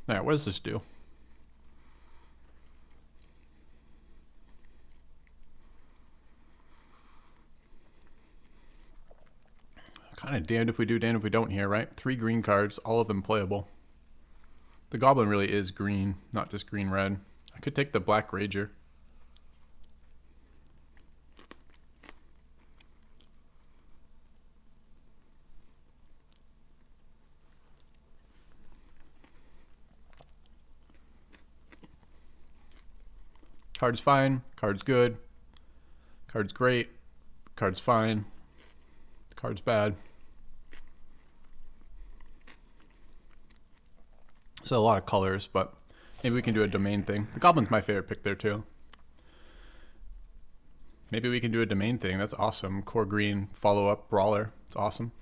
Alright, what does this do? Kind of damned if we do, damned if we don't here, right? 3 green cards, all of them playable. The goblin really is green, not just green-red. I could take the black rager. Card's fine, card's good, card's great, card's fine, card's bad. So a lot of colors, but maybe we can do a domain thing. The goblin's my favorite pick there too. Maybe we can do a domain thing. That's awesome. Core green, follow-up, brawler. It's awesome.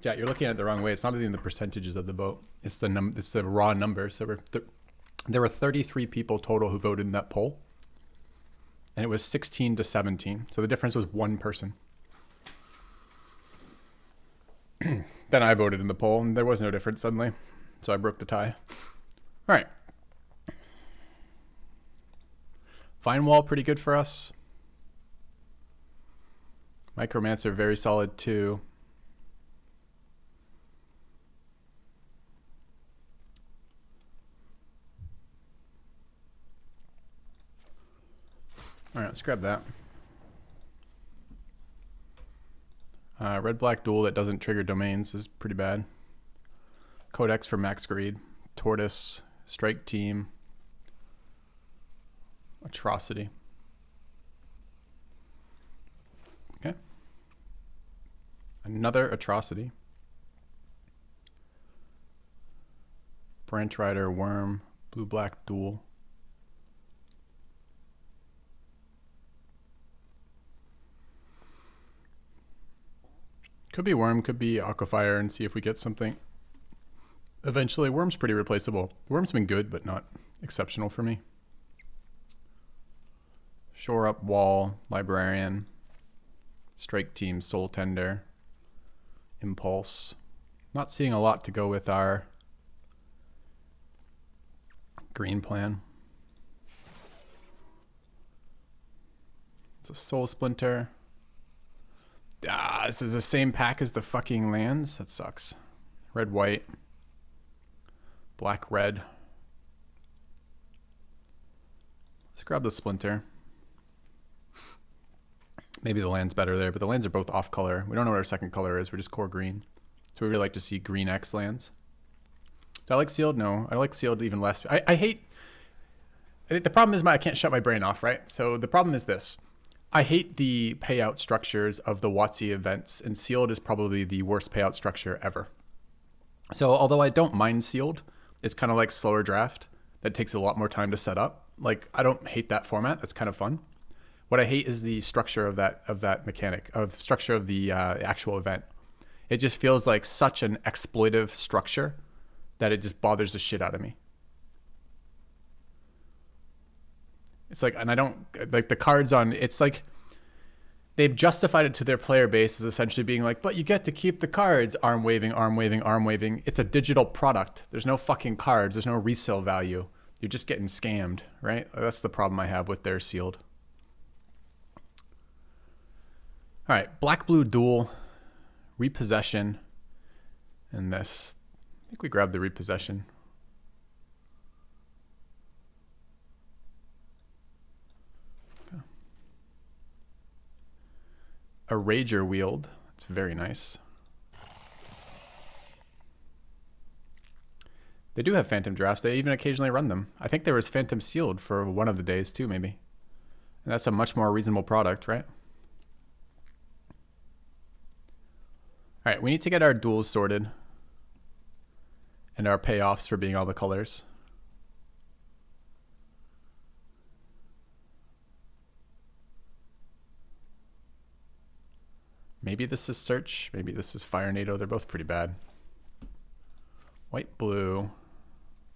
Yeah, you're looking at it the wrong way. It's not even the percentages of the vote. It's the raw numbers. There were 33 people total who voted in that poll, and it was 16 to 17. So the difference was 1 person. Then I voted in the poll, and there was no difference suddenly. So I broke the tie. All right. Fine wall, pretty good for us. Micromancer, very solid too. All right, let's grab that. Red-black duel that doesn't trigger domains is pretty bad. Codex for max greed. Tortoise, strike team, atrocity. Okay. Another atrocity. Branch rider, worm, blue-black duel. Could be worm, could be aquafire, and see if we get something. Eventually, worm's pretty replaceable. Worm's been good, but not exceptional for me. Shore up wall, librarian, strike team, soul tender, impulse. Not seeing a lot to go with our green plan. It's a soul splinter. This is the same pack as the fucking lands. That sucks. Red, white. Black, red. Let's grab the splinter. Maybe the land's better there, but the lands are both off color. We don't know what our second color is. We're just core green. So we really like to see green X lands. Do I like sealed? No. I like sealed even less. I hate... The problem is I can't shut my brain off, right? So the problem is this. I hate the payout structures of the WotC events, and sealed is probably the worst payout structure ever. So although I don't mind sealed, it's kind of like slower draft that takes a lot more time to set up. Like, I don't hate that format. That's kind of fun. What I hate is the structure of that mechanic, of structure of the actual event. It just feels like such an exploitive structure that it just bothers the shit out of me. It's like, and I don't like the cards on, it's like they've justified it to their player base as essentially being like, but you get to keep the cards. Arm waving, arm waving, arm waving. It's a digital product. There's no fucking cards. There's no resale value. You're just getting scammed, right? That's the problem I have with their sealed. All right, black-blue duel, repossession, and this. I think we grabbed the repossession. Okay. A rager wield. It's very nice. They do have phantom drafts. They even occasionally run them. I think there was phantom sealed for one of the days too, maybe. And that's a much more reasonable product, right? All right, we need to get our duels sorted and our payoffs for being all the colors. Maybe this is search, maybe this is fire NATO. They're both pretty bad. White, blue.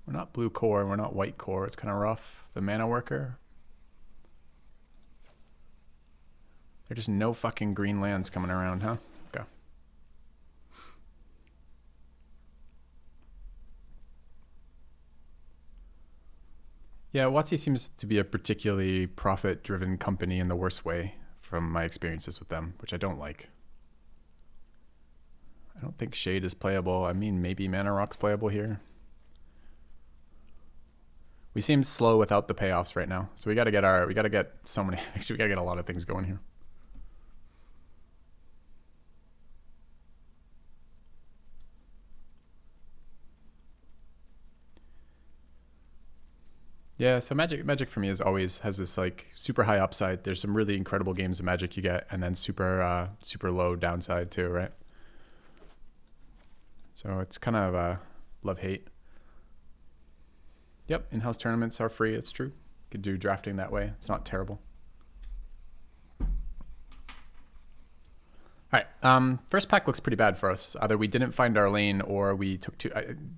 We're not blue core, we're not white core. It's kind of rough. The mana worker. There's just no fucking green lands coming around, huh? Okay. Yeah, WotC seems to be a particularly profit-driven company in the worst way from my experiences with them, which I don't like. I don't think Shade is playable. I mean, maybe Mana Rock's playable here. We seem slow without the payoffs right now, so we got to get so many. Actually, we got to get a lot of things going here. Yeah, so Magic for me is always has this like super high upside. There's some really incredible games of Magic you get, and then super low downside too, right? So it's kind of love-hate. Yep, in-house tournaments are free. It's true. You could do drafting that way. It's not terrible. All right, first pack looks pretty bad for us. Either we didn't find our lane or we took two.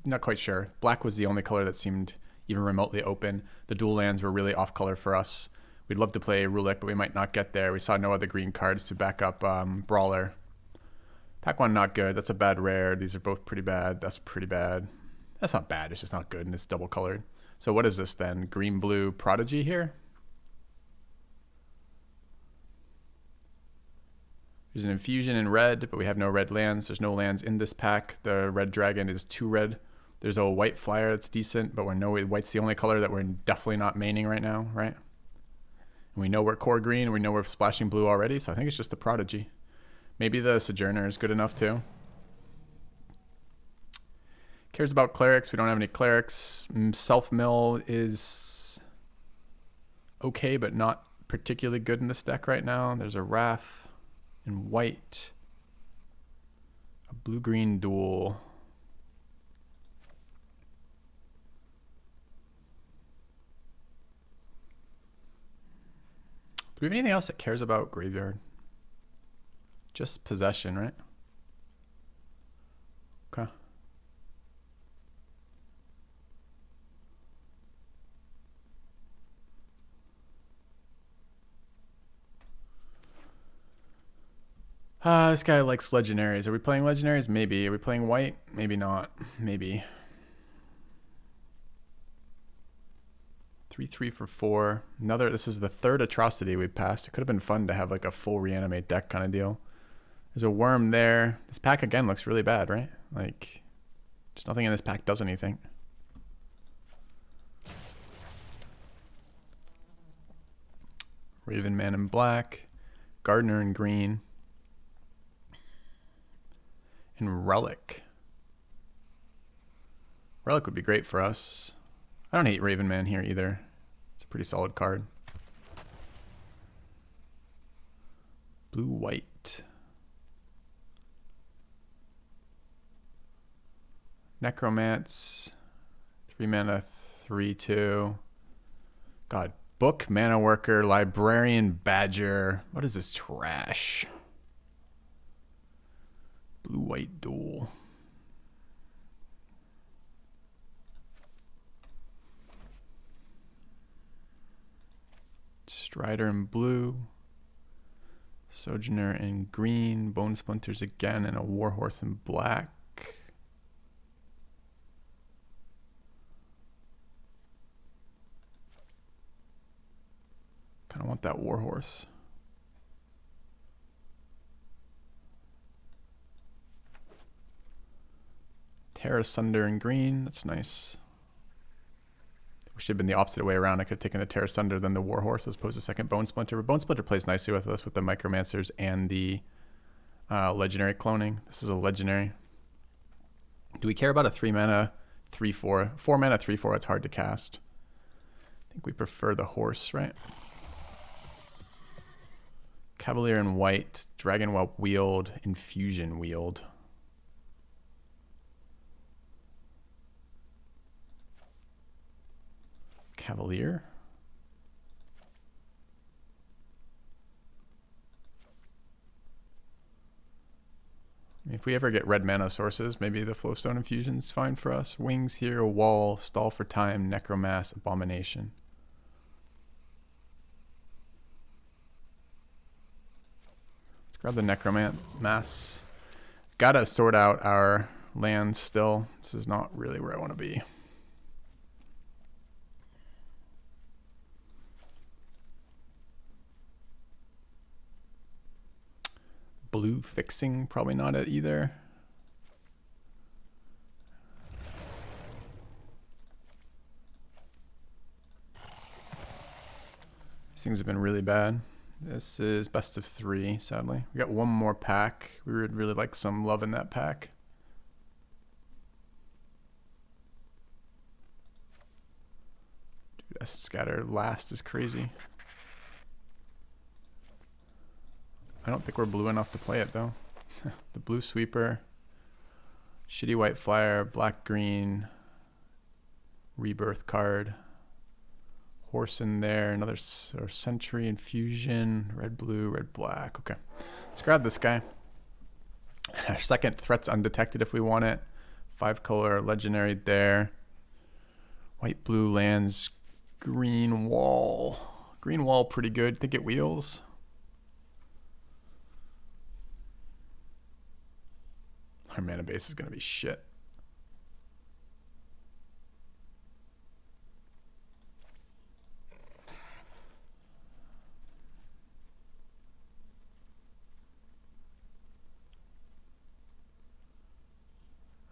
Not quite sure. Black was the only color that seemed even remotely open. The dual lands were really off color for us. We'd love to play Rulik, but we might not get there. We saw no other green cards to back up Brawler. Pack one, not good. That's a bad rare. These are both pretty bad. That's pretty bad. That's not bad. It's just not good, and it's double colored. So what is this then? Green, blue, Prodigy here? There's an infusion in red, but we have no red lands. There's no lands in this pack. The red dragon is 2 red. There's a white flyer that's decent, but we know white's the only color that we're definitely not maining right now, right? And we know we're core green, and we know we're splashing blue already, so I think it's just the Prodigy. Maybe the Sojourner is good enough too. Cares about clerics. We don't have any clerics. Self-mill is okay, but not particularly good in this deck right now. There's a Wrath in white. A blue-green duel. Do we have anything else that cares about graveyard? Just possession, right? Okay. This guy likes legendaries. Are we playing legendaries? Maybe. Are we playing white? Maybe not. Maybe. 3/3 for 4. Another. This is the third atrocity we've passed. It could have been fun to have like a full reanimate deck kind of deal. There's a worm there. This pack again looks really bad, right? Like, just nothing in this pack does anything. Raven Man in black. Gardener in green. And Relic. Relic would be great for us. I don't hate Raven Man here either. It's a pretty solid card. Blue-white. Necromance. 3 mana, 3/2. God. Book, Mana Worker, Librarian, Badger. What is this trash? Blue-white duel. Strider in blue. Sojourner in green. Bone Splinters again, and a Warhorse in black. Kind of want that Warhorse. Tear Asunder in green. That's nice. Should have been the opposite way around. I could have taken the Tear Asunder, then the Warhorse, as opposed to second Bone Splinter. But Bone Splinter plays nicely with us with the Micromancers and the legendary cloning. This is a legendary. Do we care about a 3 mana 3/4? 4 mana 3/4. It's hard to cast. I think we prefer the horse, right? Cavalier in white. Dragon Whelp Wield. Infusion Wield. Cavalier. If we ever get red mana sources, maybe the Flowstone Infusion's fine for us. Wings here, a wall, stall for time, Necromass, Abomination. Let's grab the Necromass. Gotta sort out our lands still. This is not really where I want to be. blue fixing, probably not it either. These things have been really bad. This is best of 3, sadly. We got one more pack. We would really like some love in that pack. Dude, scatter last is crazy. I don't think we're blue enough to play it though. The blue sweeper, shitty white flyer, black green, rebirth card, horse in there, another century infusion, red blue, red black. Okay, let's grab this guy. Our second threat's undetected if we want it. 5 color legendary there. White blue lands, green wall. Green wall pretty good. Think it wheels. Our mana base is going to be shit.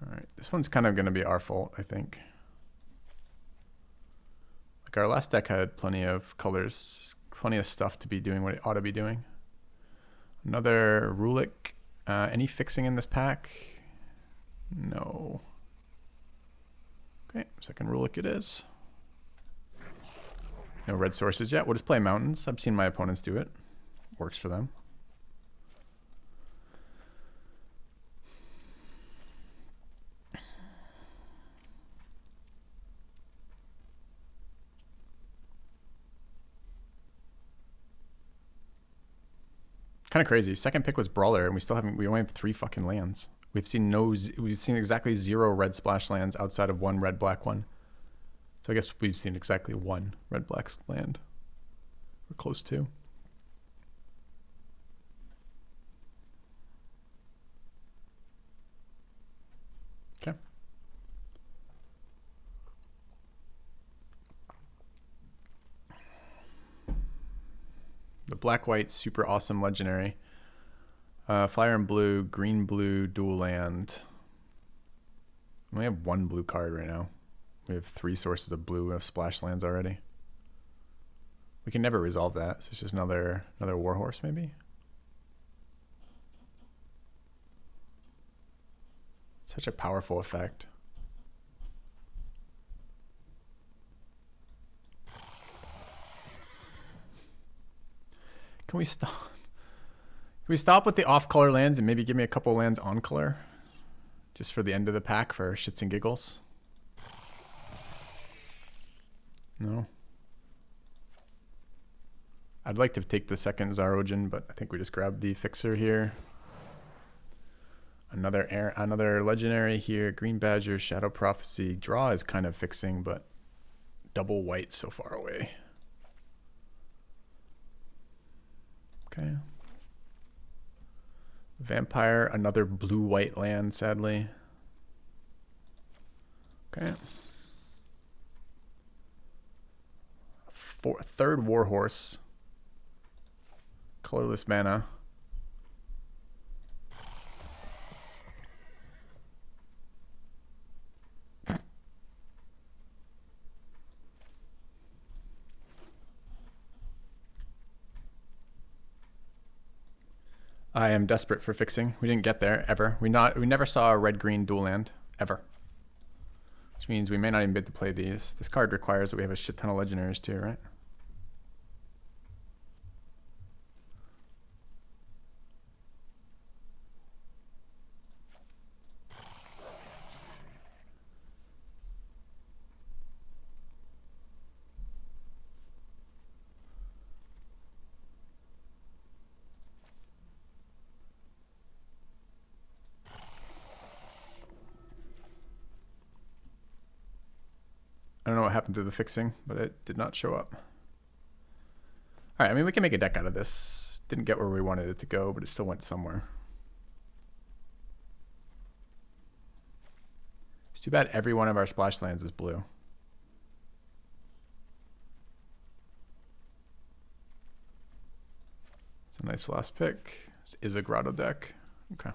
All right, this one's kind of going to be our fault, I think. Like our last deck had plenty of colors, plenty of stuff to be doing what it ought to be doing. Another Rulik. Any fixing in this pack? No. Okay, second Rulik it is. No red sources yet. We'll just play mountains. I've seen my opponents do it. Works for them. Kind of crazy. Second pick was Brawler, and we only have 3 fucking lands. We've seen exactly 0 red splash lands outside of 1 red black one. So I guess we've seen exactly 1 red black land. We're close to. Okay. The black-white super awesome legendary. Flyer and blue, green blue, dual land. We only have 1 blue card right now. We have 3 sources of blue splash lands already. We can never resolve that, so it's just another warhorse maybe. Such a powerful effect. Can we stop? Can we stop with the off-color lands and maybe give me a couple lands on color? Just for the end of the pack for shits and giggles? No. I'd like to take the second Zarojin, but I think we just grabbed the fixer here. Another legendary here. Green Badger, Shadow Prophecy. Draw is kind of fixing, but double white so far away. Okay. Vampire, another blue-white land, sadly. Okay. Third Warhorse. Colorless mana. I am desperate for fixing. We didn't get there ever. We never saw a red-green dual land ever. Which means we may not even be able to play these. This card requires that we have a shit ton of legendaries too, right? I don't know what happened to the fixing, but it did not show up. All right, I mean, we can make a deck out of this. Didn't get where we wanted it to go, but it still went somewhere. It's too bad every one of our splash lands is blue. It's a nice last pick. This is a grotto deck. Okay.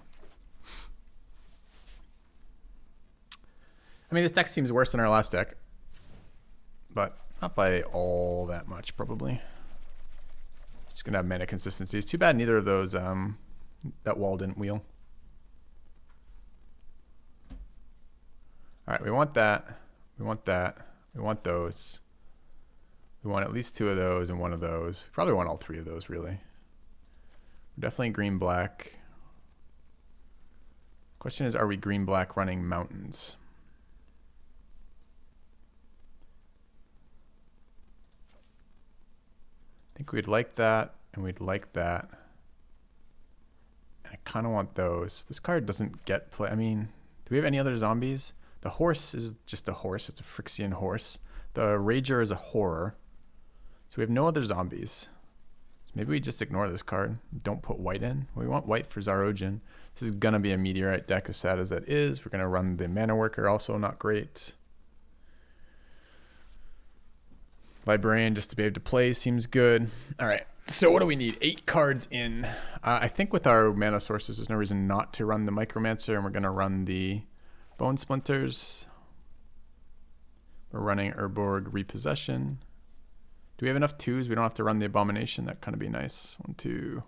I mean, this deck seems worse than our last deck, but not by all that much, probably. It's gonna have mana consistency. It's too bad neither of those, that wall didn't wheel. All right, we want that. We want that. We want those. We want at least 2 of those and 1 of those. We probably want all 3 of those, really. We're definitely green-black. Question is, are we green-black running mountains? I think we'd like that, and we'd like that. And I kind of want those. This card doesn't get play. I mean, do we have any other zombies? The horse is just a horse. It's a Phyrexian horse. The Rager is a horror. So we have no other zombies. So maybe we just ignore this card. Don't put white in. We want white for Zarojin. This is going to be a meteorite deck, as sad as that is. We're going to run the mana worker, also not great. Librarian just to be able to play seems good. All right, so what do we need? 8 cards in. I think with our mana sources, there's no reason not to run the Micromancer, and we're going to run the Bone Splinters. We're running Urborg Repossession. Do we have enough 2s? We don't have to run the Abomination. That kind of be nice. 1, 2,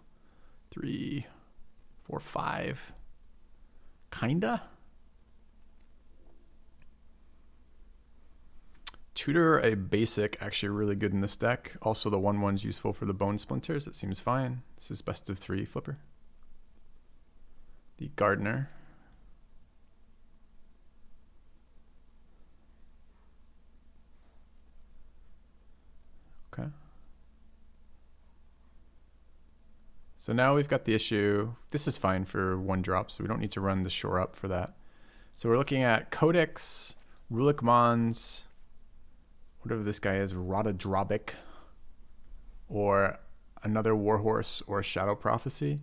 3, 4, 5. Kinda. Tutor a basic, actually really good in this deck. Also the 1/1's useful for the Bone Splinters. It seems fine. This is best of 3 flipper. The Gardener. Okay. So now we've got the issue. This is fine for 1 drop, so we don't need to run the Shore Up for that. So we're looking at Codex, Rulik Mons, whatever this guy is, Rotadrobic, or another Warhorse or Shadow Prophecy.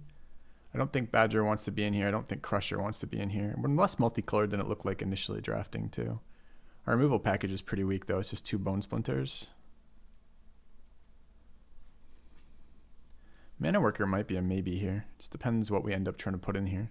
I don't think Badger wants to be in here. I don't think Crusher wants to be in here. We're less multicolored than it looked like initially drafting too. Our removal package is pretty weak though. It's just 2 Bone Splinters. Mana Worker might be a maybe here. Just depends what we end up trying to put in here.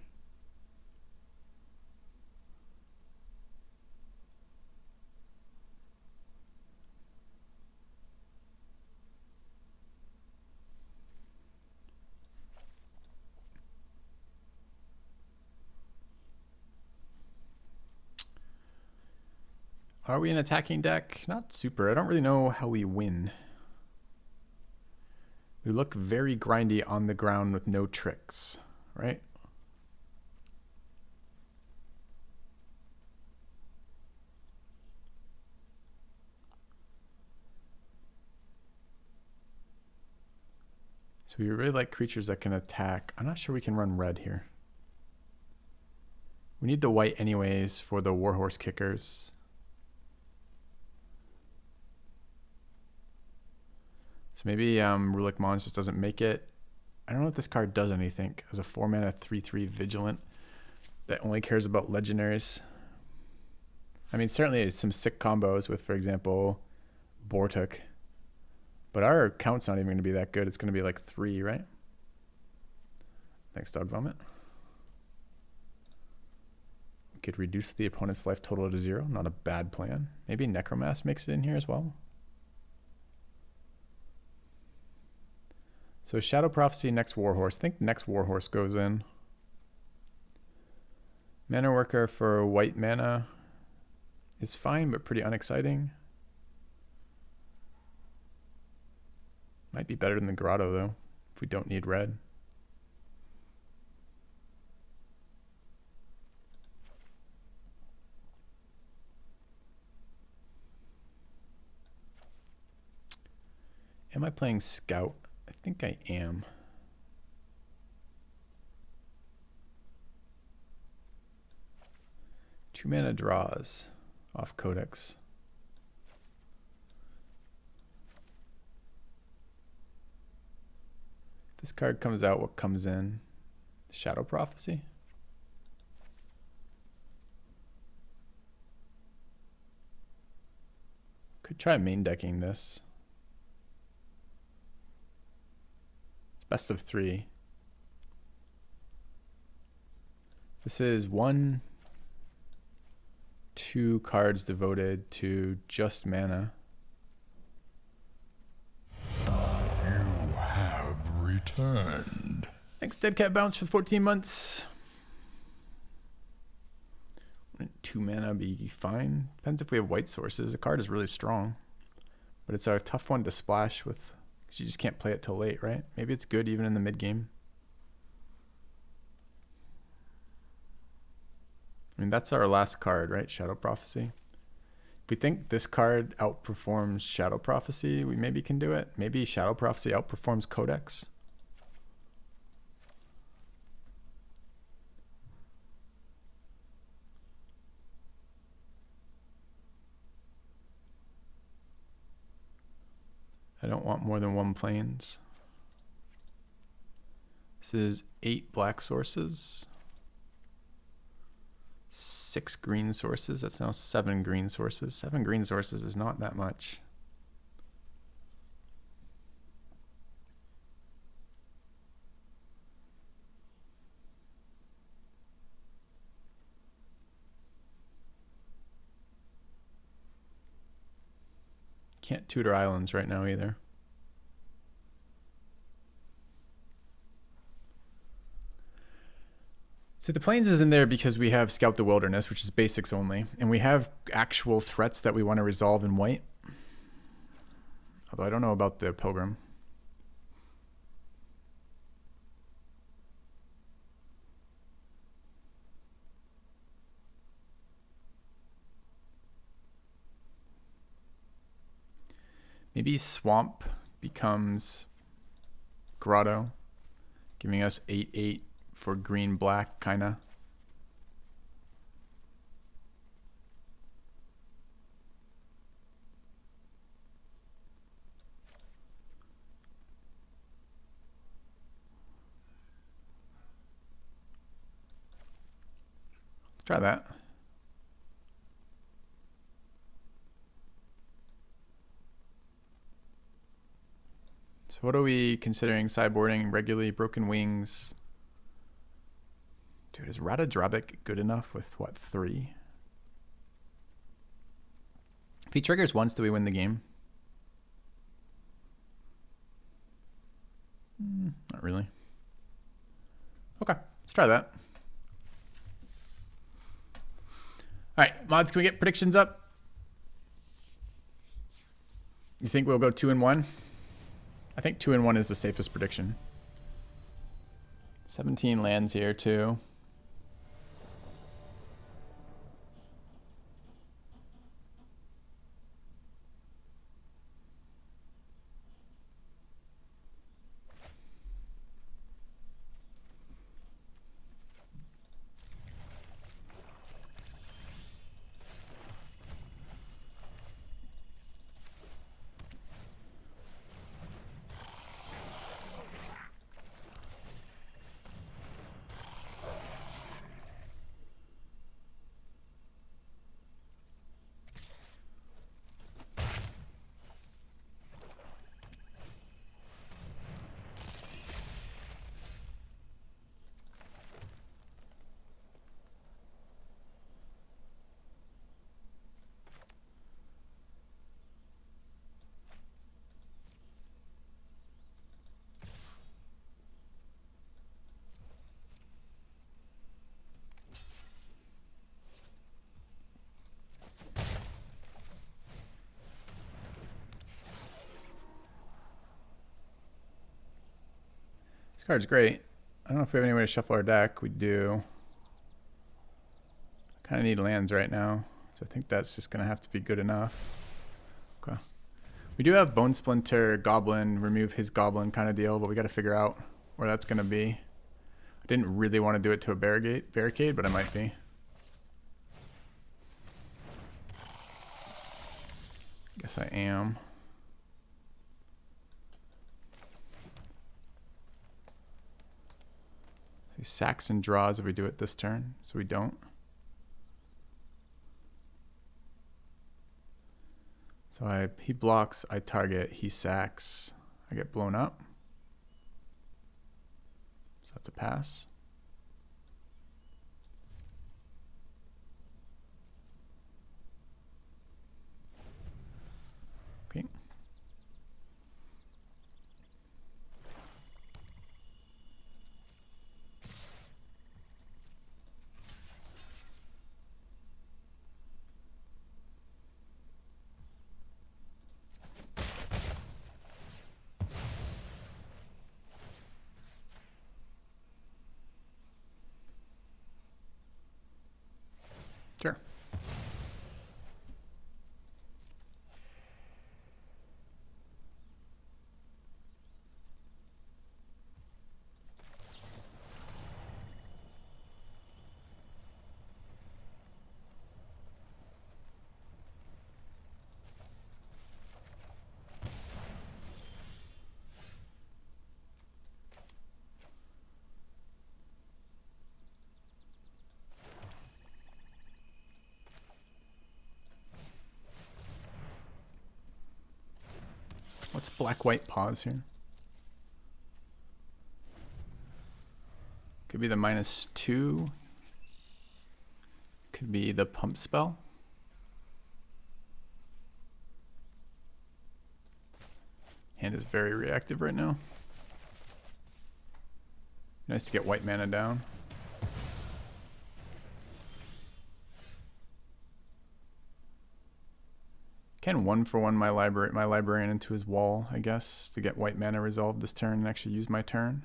Are we an attacking deck? Not super. I don't really know how we win. We look very grindy on the ground with no tricks, right? So we really like creatures that can attack. I'm not sure we can run red here. We need the white anyways for the Warhorse kickers. So maybe Rulik Mons just doesn't make it. I don't know if this card does anything. As a 4-mana 3/3 Vigilant that only cares about legendaries. I mean, certainly some sick combos with, for example, Bortuk. But our count's not even going to be that good. It's going to be like 3, right? Thanks, Dog Vomit. We could reduce the opponent's life total to 0. Not a bad plan. Maybe Necromass makes it in here as well. So Shadow Prophecy, next Warhorse. I think next Warhorse goes in. Mana Worker for white mana is fine, but pretty unexciting. Might be better than the Grotto, though, if we don't need red. Am I playing Scout? I think I am. Two mana draws off Codex. If this card comes out, what comes in? Shadow Prophecy? Could try main decking this. Best of 3. This is 2 cards devoted to just mana. You have returned. Thanks, Dead Cat Bounce, for 14 months. 2 mana be fine. Depends if we have white sources. The card is really strong, but it's a tough one to splash with because you just can't play it till late, right? Maybe it's good even in the mid game. I mean, that's our last card, right? Shadow Prophecy. If we think this card outperforms Shadow Prophecy, we maybe can do it. Maybe Shadow Prophecy outperforms Codex. I don't want more than 1 plains. This is 8 black sources. 6 green sources. That's now 7 green sources. 7 green sources is not that much. Can't tutor islands right now either. So the plains is in there because we have Scout the Wilderness, which is basics only, and we have actual threats that we want to resolve in white. Although I don't know about the Pilgrim. Maybe Swamp becomes Grotto, giving us 8/8 for green black, kinda. Let's try that. So what are we considering sideboarding regularly? Broken Wings. Dude, is Ratadrabik good enough with what, 3? If he triggers once, do we win the game? Not really. Okay, let's try that. All right, mods, can we get predictions up? You think we'll go 2-1? I think 2-1 is the safest prediction. 17 lands here too. This card's great. I don't know if we have any way to shuffle our deck. We do. Kind of need lands right now, so I think that's just going to have to be good enough. Okay. We do have Bone Splinter, Goblin, remove his Goblin kind of deal, but we got to figure out where that's going to be. I didn't really want to do it to a barricade, but I might be. Guess I am. He sacks and draws if we do it this turn, so we don't. So he blocks, I target, he sacks, I get blown up. So that's a pass. Let's black-white pause here. Could be the -2. Could be the pump spell. Hand is very reactive right now. Nice to get white mana down. Can 1-for-1 my librarian into his wall, I guess, to get white mana resolved this turn and actually use my turn.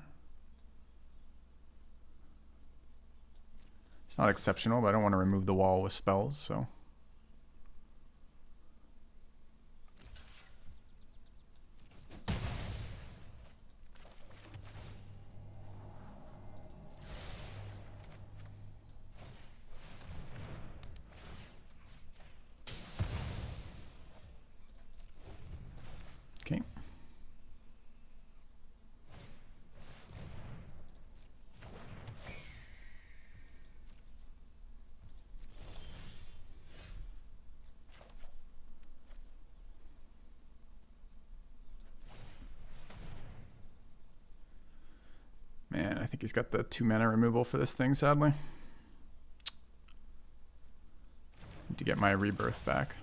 It's not exceptional, but I don't want to remove the wall with spells, so. Okay. Man, I think he's got the 2 mana removal for this thing, sadly. Need to get my rebirth back.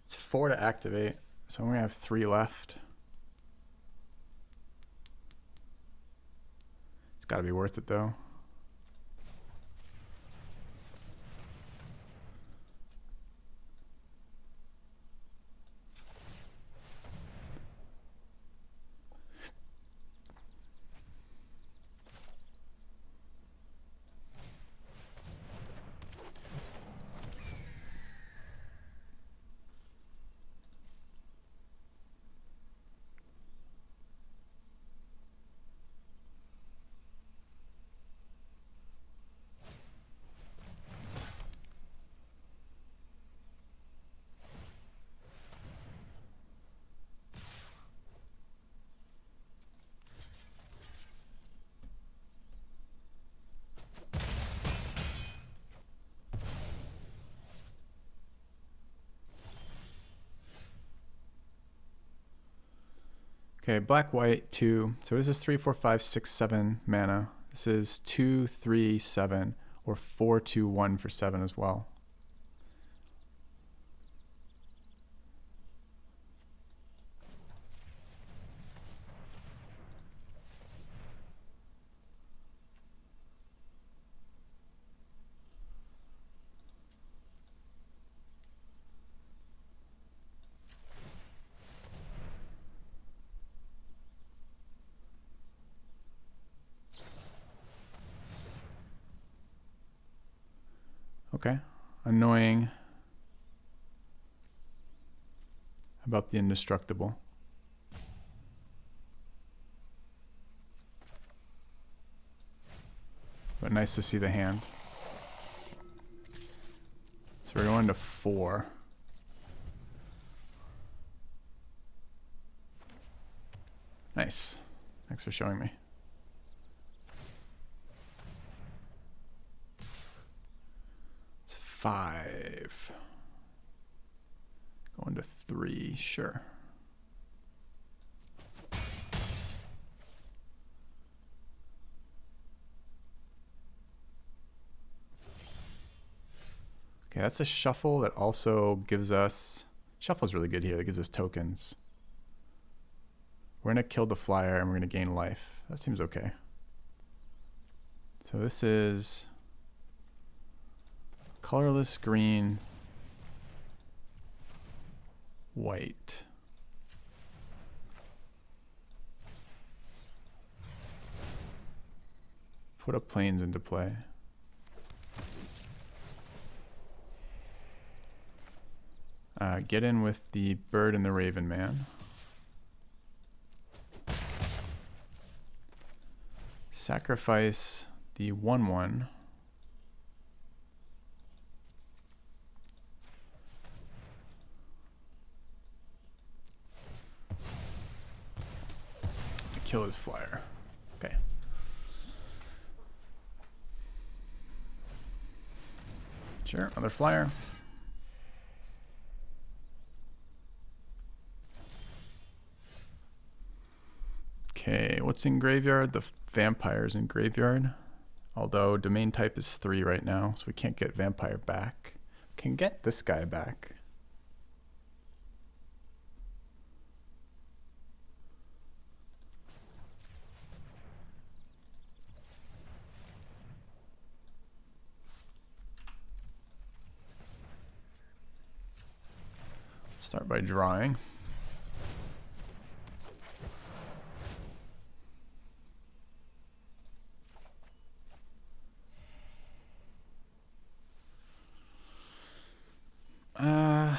It's 4 to activate, so I'm gonna have 3 left. It's gotta be worth it though. Okay, black, white, 2. So this is 3, 4, 5, 6, 7 mana. This is 2, 3, 7, or 4, 2, 1 for 7 as well. Okay, annoying about the indestructible. But nice to see the hand. So we're going to 4. Nice. Thanks for showing me. It's 5. Going to 3, sure. Okay, that's a shuffle that also gives us... Shuffle's really good here. That gives us tokens. We're going to kill the flyer and we're going to gain life. That seems okay. So this is colorless green, white. Put a planes into play. Get in with the bird and the raven man. Sacrifice the 1/1. To kill his flyer. Okay. Sure, another flyer. Okay, what's in graveyard? The vampires in graveyard. Although domain type is 3 right now, so we can't get vampire back. Can get this guy back. Start by drawing. I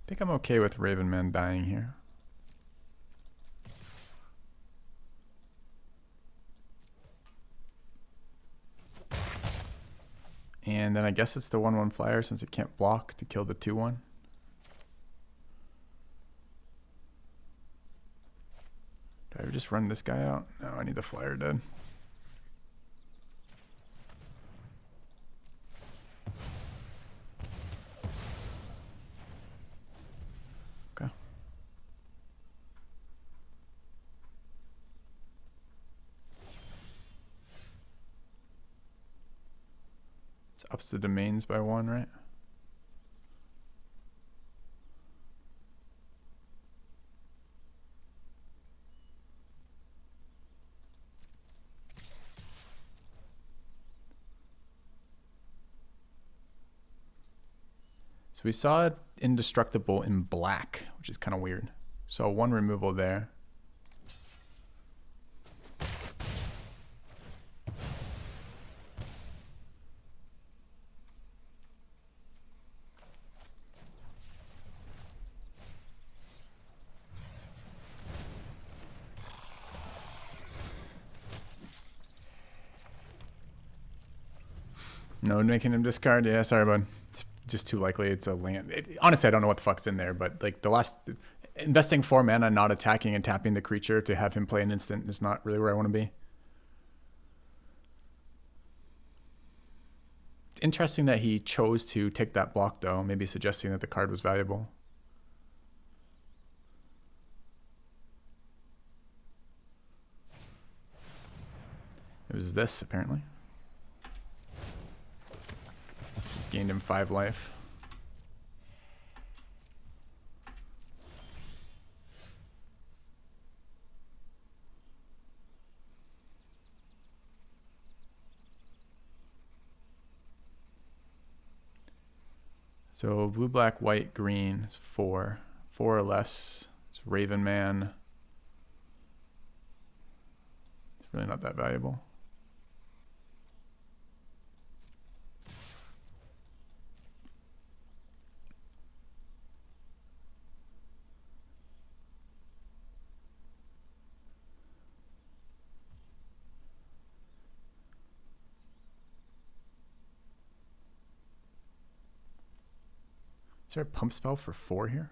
think I'm okay with Ravenman dying here. And then I guess it's the 1/1 flyer since it can't block to kill the 2/1. Do I just run this guy out? No, I need the flyer dead. Okay. It's ups the domains by 1, right? So we saw indestructible in black, which is kind of weird. So 1 removal there. No, making him discard. Yeah, sorry, bud. It's just too likely it's a land. Honestly, I don't know what the fuck's in there, but like the last investing 4 mana, not attacking and tapping the creature to have him play an instant is not really where I want to be. It's interesting that he chose to take that block, though, maybe suggesting that the card was valuable. It was this, apparently. Just gained him 5 life. So blue, black, white, green is 4. 4 or less. It's Raven Man. It's really not that valuable. Is there a pump spell for 4 here?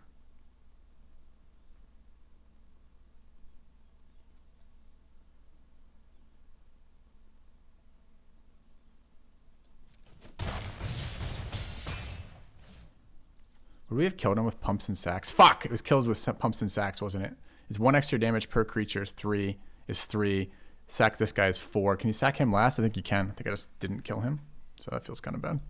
Would we have killed him with pumps and sacks? Fuck! It was kills with pumps and sacks, wasn't it? It's 1 extra damage per creature. 3 is 3. Sack this guy is 4. Can you sack him last? I think you can. I think I just didn't kill him. So that feels kind of bad.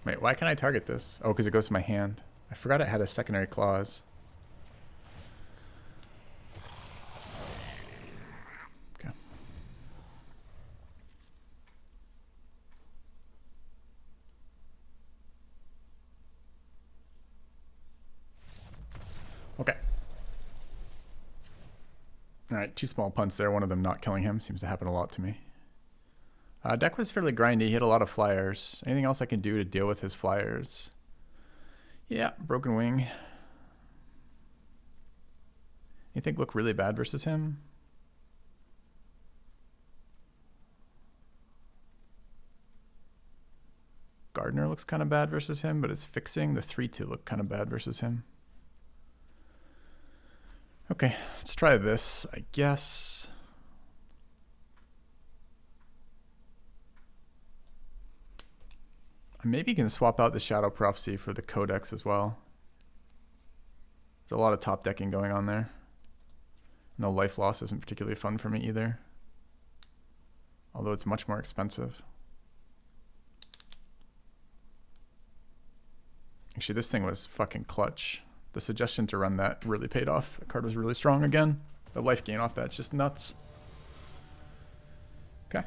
Wait, why can't I target this? Oh, because it goes to my hand. I forgot it had a secondary clause. Okay. Alright, 2 small punts there, one of them not killing him. Seems to happen a lot to me. Deck was fairly grindy, he had a lot of flyers. Anything else I can do to deal with his flyers? Yeah, Broken Wing. Anything look really bad versus him? Gardener looks kind of bad versus him, but it's fixing. The 3-2 look kind of bad versus him. Okay, let's try this, I guess. I maybe can swap out the Shadow Prophecy for the Codex as well. There's a lot of top decking going on there. No life loss isn't particularly fun for me either. Although it's much more expensive. Actually, this thing was fucking clutch. The suggestion to run that really paid off. The card was really strong again. The life gain off that's just nuts. Okay.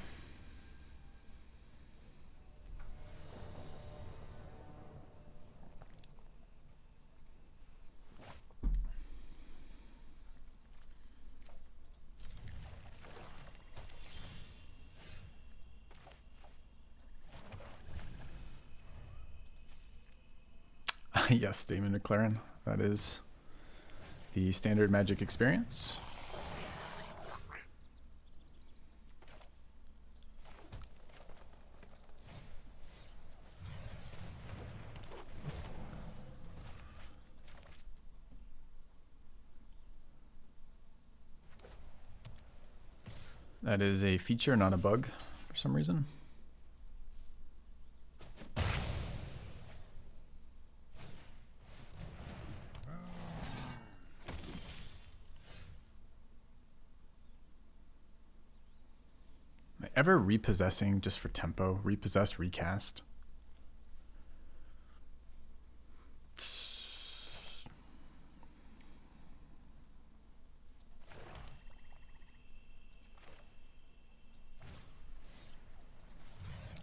Yes, Damon McLaren. That is the standard Magic experience. That is a feature, not a bug, for some reason. Ever repossessing just for tempo? Repossess, recast.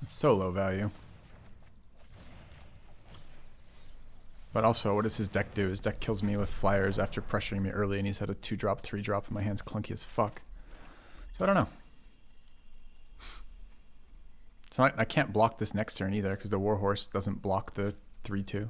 It's so low value. But also, what does his deck do? His deck kills me with flyers after pressuring me early, and he's had a 2-drop, 3-drop, and my hand's clunky as fuck. So I don't know. So I can't block this next turn either because the Warhorse doesn't block the 3-2.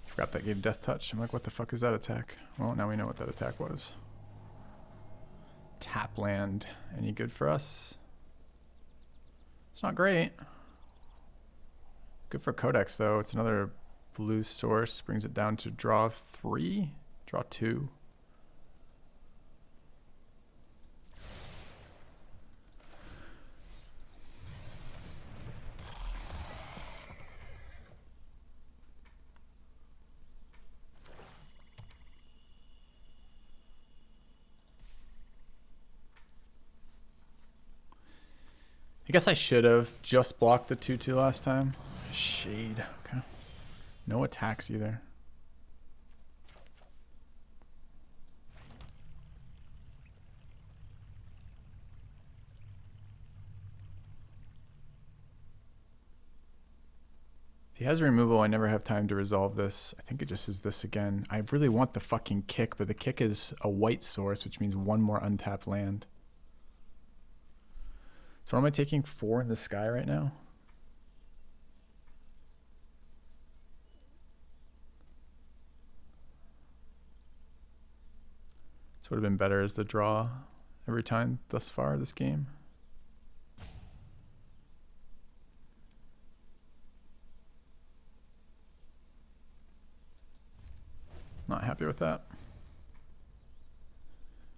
Forgot that gave Death Touch. I'm like, what the fuck is that attack? Well, now we know what that attack was. Tap land. Any good for us? It's not great. Good for Codex, though. It's another blue source. Brings it down to draw 3? Draw 2. I guess I should have just blocked the 2-2 last time. Shade. Okay. No attacks either. If he has removal, I never have time to resolve this. I think it just is this again. I really want the fucking kick, but the kick is a white source, which means one more untapped land. So am I taking 4 in the sky right now? This would have been better as the draw every time thus far this game. Not happy with that.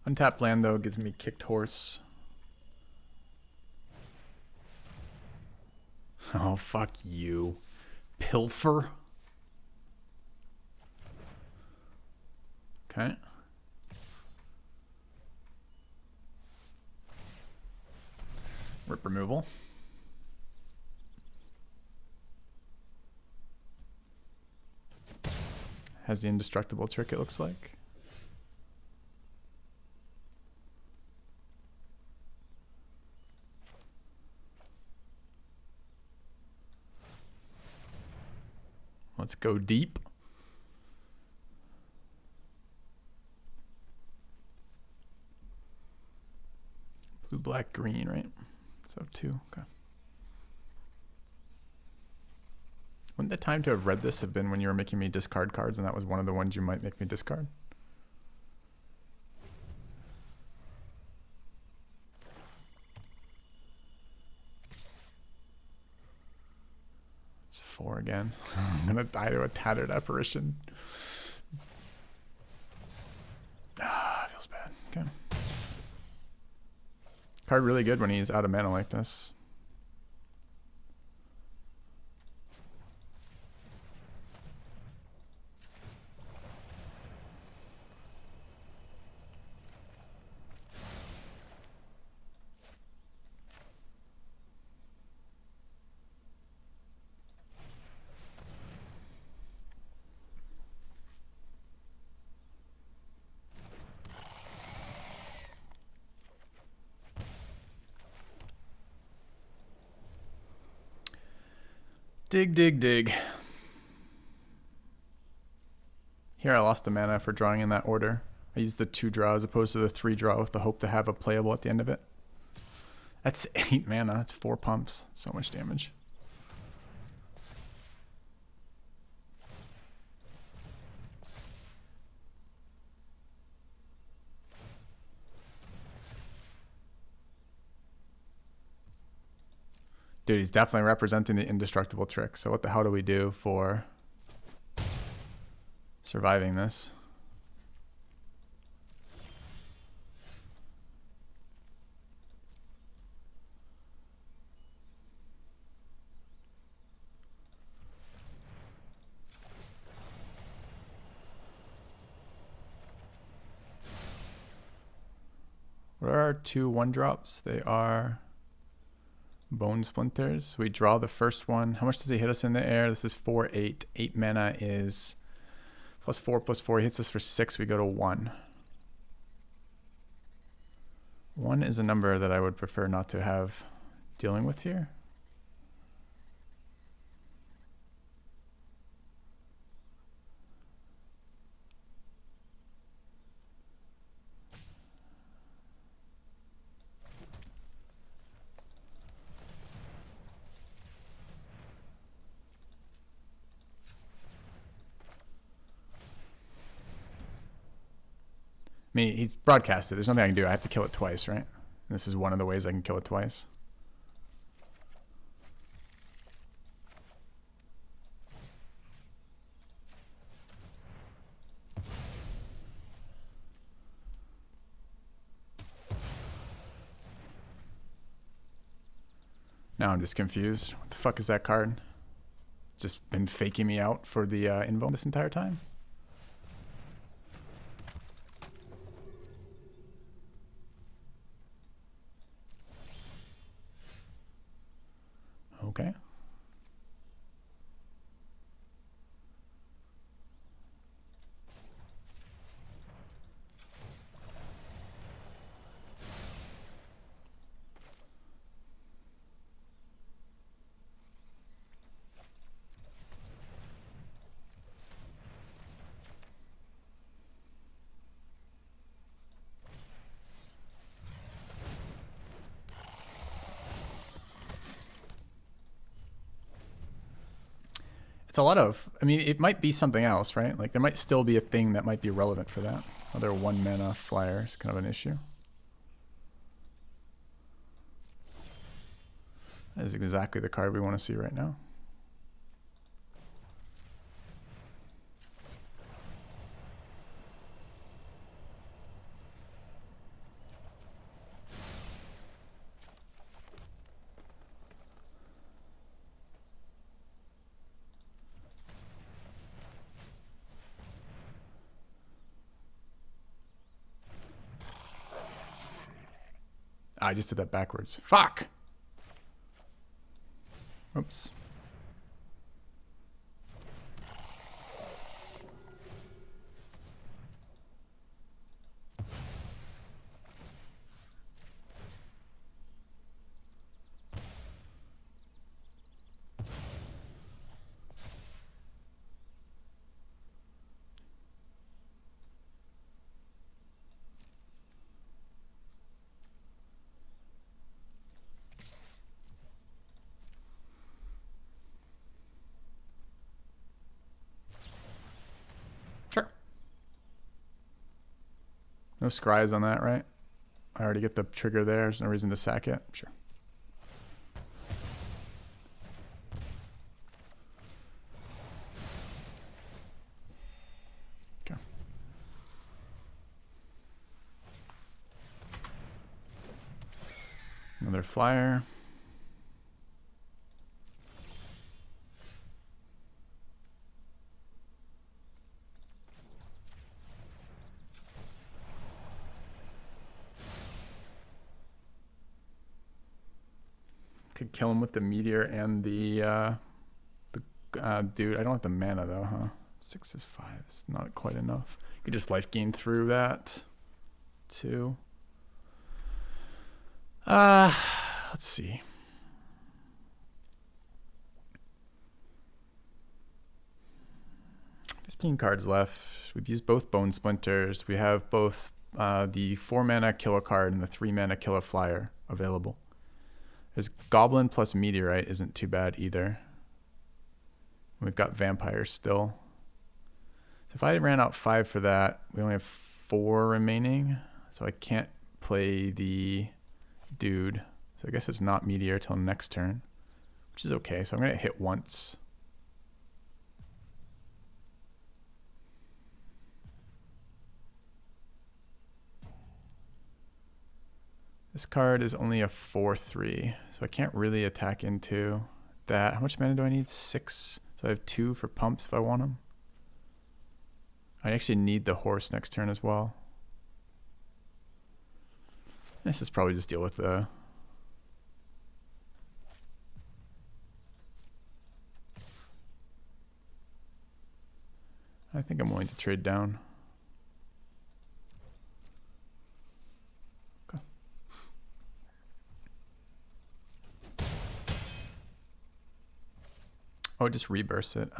Untapped land though gives me kicked horse. Oh, fuck you. Pilfer? Okay. Rip removal. has the indestructible trick, it looks like. Let's go deep. Blue, black, green, right? So 2, okay. Wouldn't the time to have read this have been when you were making me discard cards and that was one of the ones you might make me discard? It's 4 again. I'm gonna die to a tattered apparition. Ah, feels bad. Okay. Card really good when he's out of mana like this. Dig, dig, dig. Here I lost the mana for drawing in that order. I used the 2 draw as opposed to the 3 draw with the hope to have a playable at the end of it. That's 8 mana. That's 4 pumps. So much damage. Dude, he's definitely representing the indestructible trick. So what the hell do we do for surviving this? What are our 2 1-drops? They are Bone Splinters. We draw the first one. How much does he hit us in the air? This is 4, 8. 8 mana is +4/+4. He hits us for 6. We go to 1. 1 is a number that I would prefer not to have dealing with here. I mean, he's broadcasted. There's nothing I can do. I have to kill it twice, right? And this is one of the ways I can kill it twice. Now I'm just confused. What the fuck is that card? Just been faking me out for the invo this entire time? Okay. It's a lot of, I mean, it might be something else, right? Like there might still be a thing that might be relevant for that. Other 1 mana flyer is kind of an issue. That is exactly the card we want to see right now. I just did that backwards. Fuck! Oops. No scries on that, right? I already get the trigger there. There's no reason to sack it. Sure. Okay. Another flyer. Could kill him with the meteor and the dude. I don't have the mana though, huh? 6 is 5. It's not quite enough. You could just life gain through that too. Let's see. Cards left. We've used both Bone Splinters. We have both the 4 mana kill a card and the 3 mana kill a flyer available. There's Goblin plus Meteorite isn't too bad either. We've got Vampire still. So if I ran out 5 for that, we only have 4 remaining. So I can't play the dude. So I guess it's not Meteor till next turn, which is okay. So I'm going to hit once. This card is only a 4/3, so I can't really attack into that. How much mana do I need? 6. So I have 2 for pumps if I want them. I actually need the horse next turn as well. Let's just probably just deal with the... I think I'm willing to trade down. Oh, just reburst it.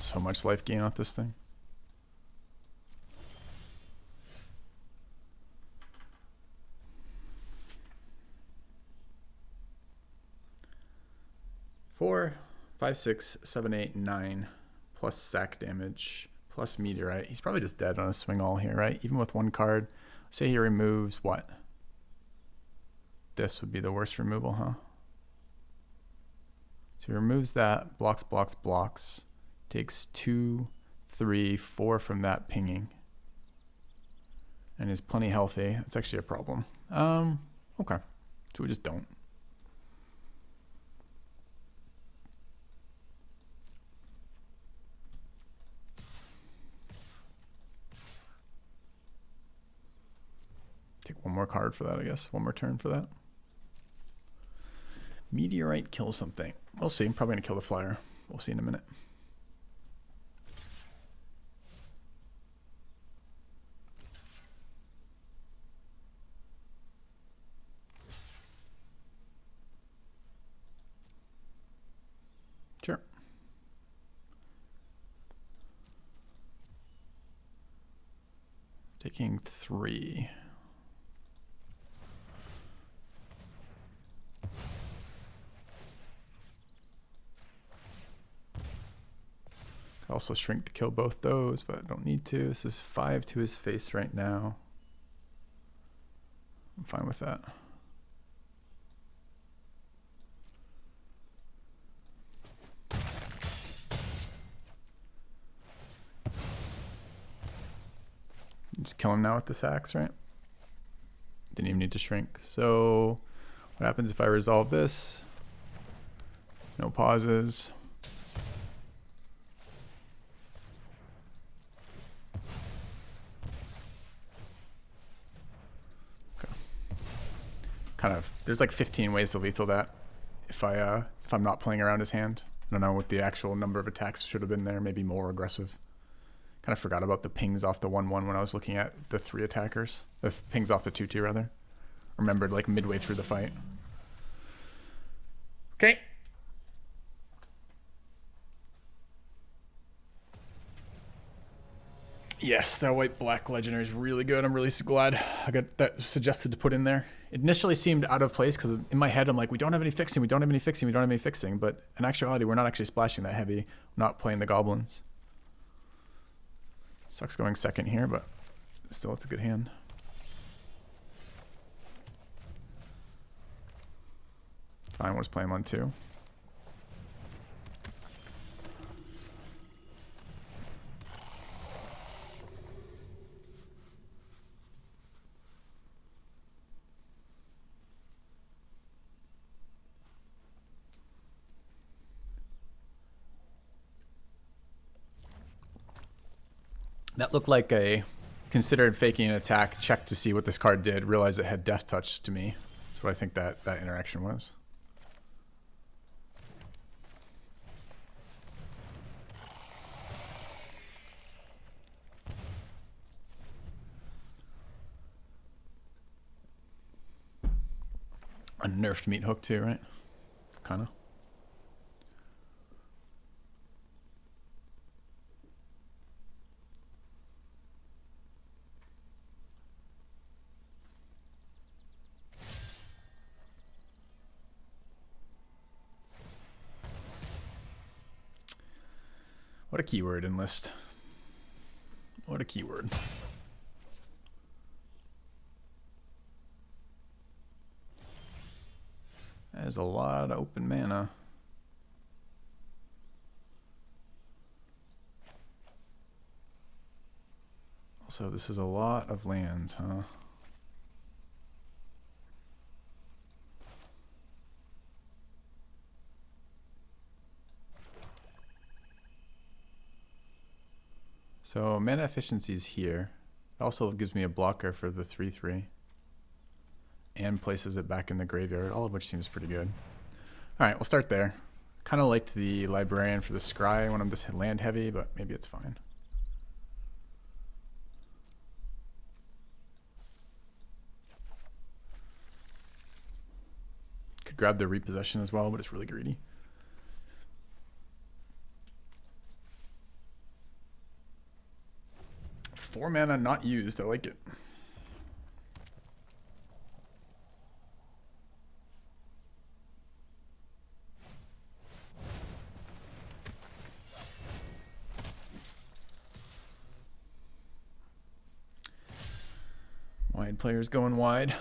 So much life gain off this thing. Four, 5, 6, 7, 8, 9, plus sack damage, plus meteorite. He's probably just dead on a swing all here, right? Even with 1 card. Say he removes what? This would be the worst removal, huh? So he removes that, blocks, blocks, blocks. Takes 2, 3, 4 from that pinging. And is plenty healthy. That's actually a problem. Okay. So we just don't. Take 1 more card for that, I guess. 1 more turn for that. Meteorite kills something. We'll see. I'm probably going to kill the flyer. We'll see in a minute. Sure. Taking 3. Could also shrink to kill both those, but I don't need to. This is 5 to his face right now. I'm fine with that. Just kill him now with this axe, right? Didn't even need to shrink. So what happens if I resolve this? No pauses. Okay. Kind of, there's like 15 ways to lethal that if I'm not playing around his hand. I don't know what the actual number of attacks should have been there, maybe more aggressive. Kind of forgot about the pings off the 1/1 when I was looking at the 3 attackers. The pings off the 2/2 rather. Remembered like midway through the fight. Okay. Yes, that white-black legendary is really good. I'm really glad I got that suggested to put in there. It initially seemed out of place because in my head I'm like, we don't have any fixing, we don't have any fixing, we don't have any fixing. But in actuality, we're not actually splashing that heavy. We're not playing the goblins. Sucks going second here, but still it's a good hand. Fine, we'll just play him on 2. That looked like a considered faking an attack, check to see what this card did, realized it had Death Touch to me. That's what I think that interaction was. A nerfed meat hook too, right? Kinda. What a keyword, enlist. What a keyword. That is a lot of open mana. Also, this is a lot of lands, huh? So mana efficiency is here. It also gives me a blocker for the 3/3. And places it back in the graveyard, all of which seems pretty good. Alright, we'll start there. Kind of liked the Librarian for the Scry when I'm this land heavy, but maybe it's fine. Could grab the Repossession as well, but it's really greedy. Four mana not used, I like it. Wide players going wide.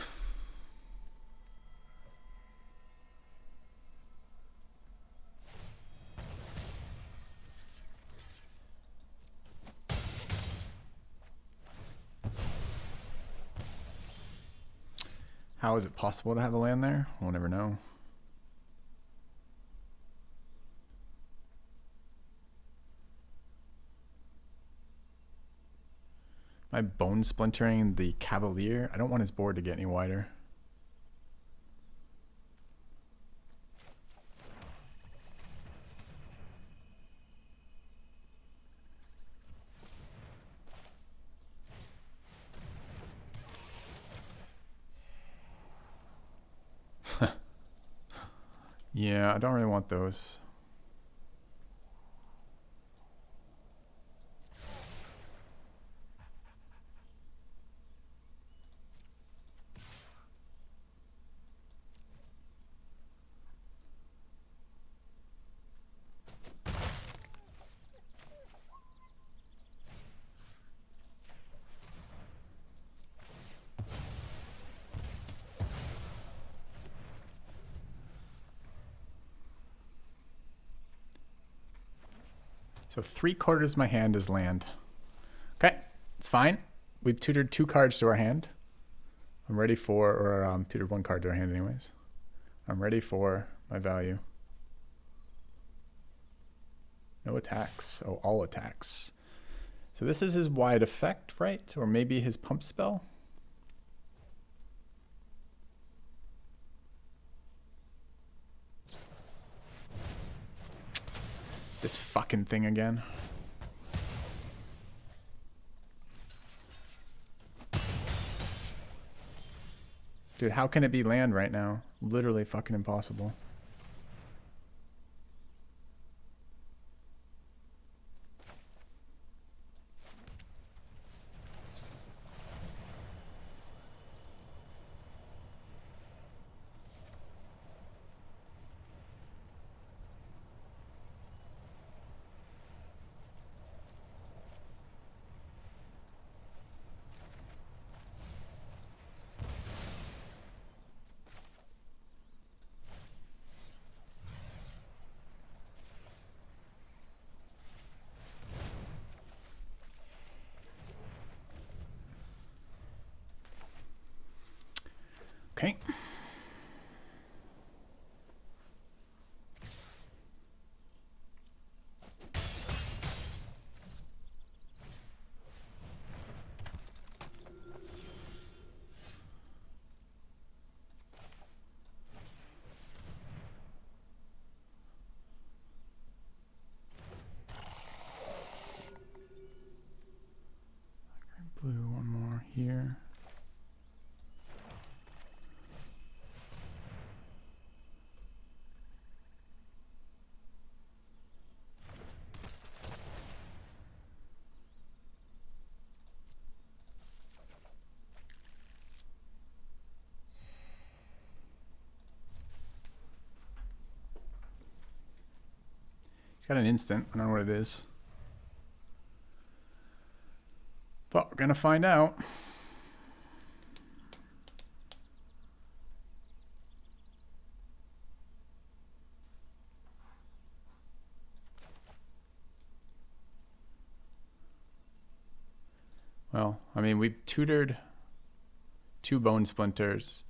How is it possible to have a land there? We'll never know. Am I bone splintering the Cavalier? I don't want his board to get any wider. Yeah, I don't really want those. So 3/4 of my hand is land. Okay, it's fine. We've tutored 2 cards to our hand. I'm ready for, or tutored 1 card to our hand anyways. I'm ready for my value. No attacks. Oh, all attacks. So this is his wide effect, right? Or maybe his pump spell? This fucking thing again. Dude, how can it be land right now? Literally fucking impossible. Okay. Blue, one more here. He's got an instant. I don't know what it is. But we're going to find out. Well, I mean, we tutored 2 bone splinters.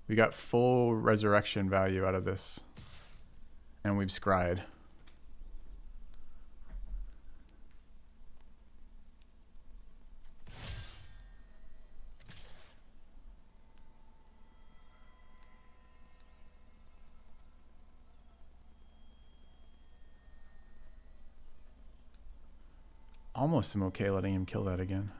We got full resurrection value out of this. And we've scryed. Almost am okay letting him kill that again.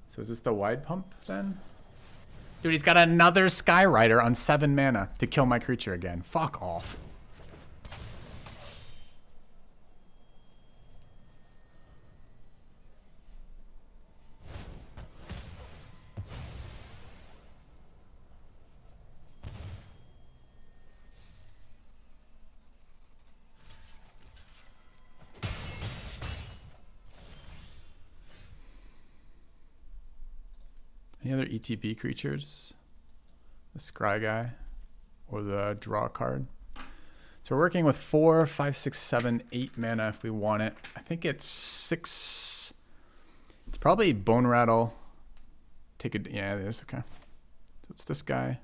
So is this the wide pump then? Dude, he's got another Skyrider on 7 mana to kill my creature again. Fuck off. Any other ETB creatures? The Scry guy or the draw card. So we're working with 4, 5, 6, 7, 8 mana if we want it. I think it's 6. It's probably Bone Rattle. Take it. Yeah, it is. Okay. So it's this guy.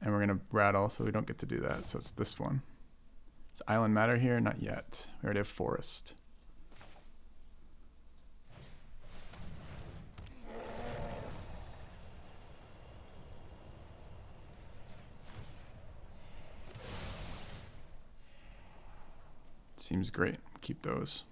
And we're going to rattle, so we don't get to do that. So it's this one. Does Island matter here? Not yet. We already have Forest. Seems great. Keep those.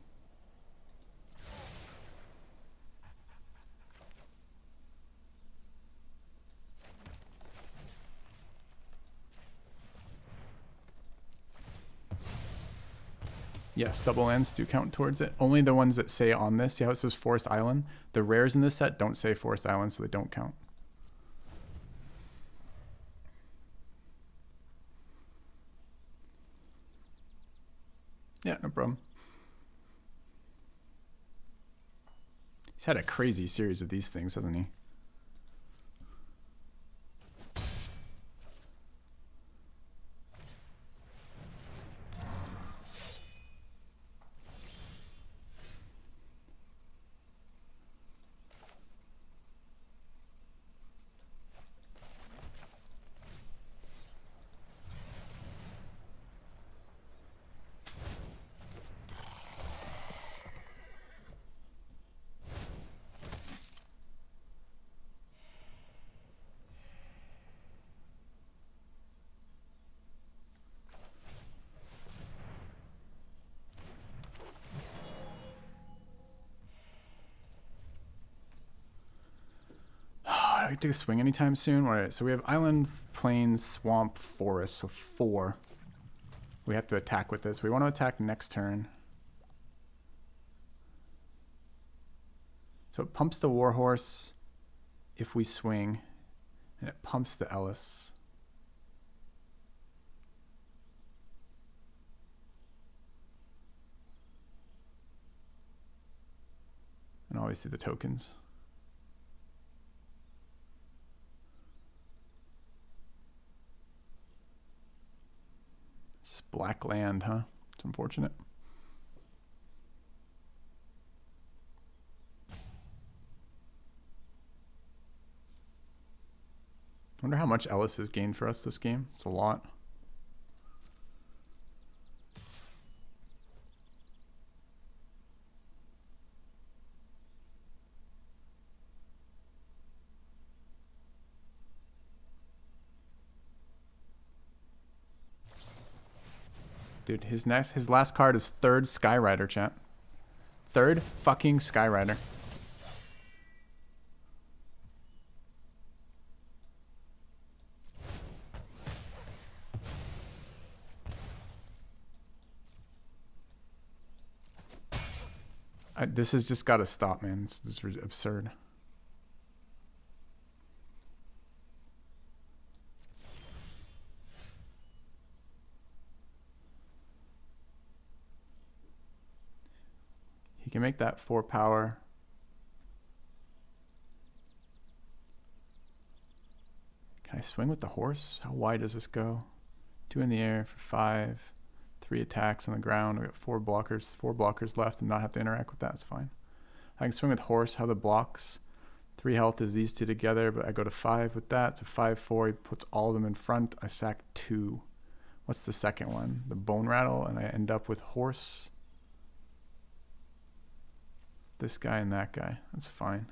Yes, double lands do count towards it. Only the ones that say on this. See how it says Forest Island? The rares in this set don't say Forest Island, so they don't count. Yeah, no problem. He's had a crazy series of these things, hasn't he? I take a swing anytime soon. All right, so we have Island, Plains, Swamp, Forest, so 4. We have to attack with this. We want to attack next turn. So it pumps the Warhorse if we swing, and it pumps the Ellis. And always do the tokens. It's black land, huh? It's unfortunate. I wonder how much Ellis has gained for us this game. It's a lot. Dude, his last card is third Skyrider, chat. Third fucking Skyrider. This has just got to stop, man. It's absurd. He can make that 4 power. Can I swing with the horse? How wide does this go? 2 in the air for 5. 3 attacks on the ground. We got 4 blockers left and not have to interact with that. It's fine. I can swing with horse. How the blocks. 3 health is these two together, but I go to 5 with that. So 5-4. He puts all of them in front. I sack 2. What's the second one? The bone rattle, and I end up with horse. This guy and that guy. That's fine.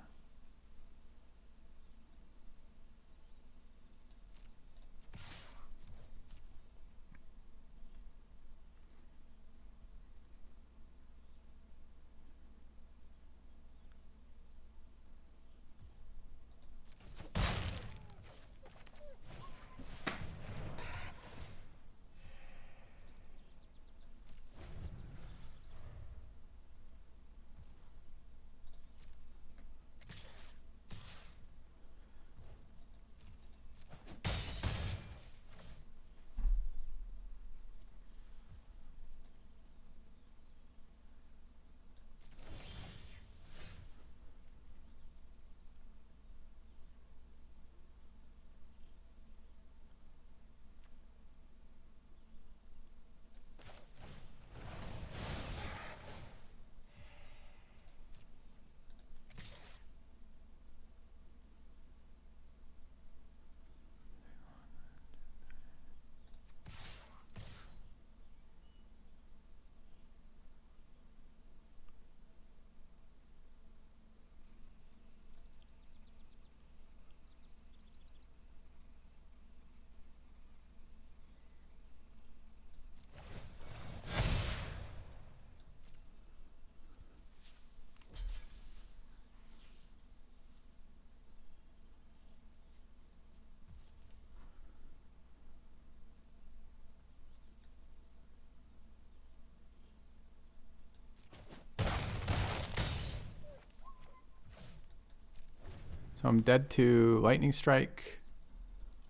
So I'm dead to Lightning Strike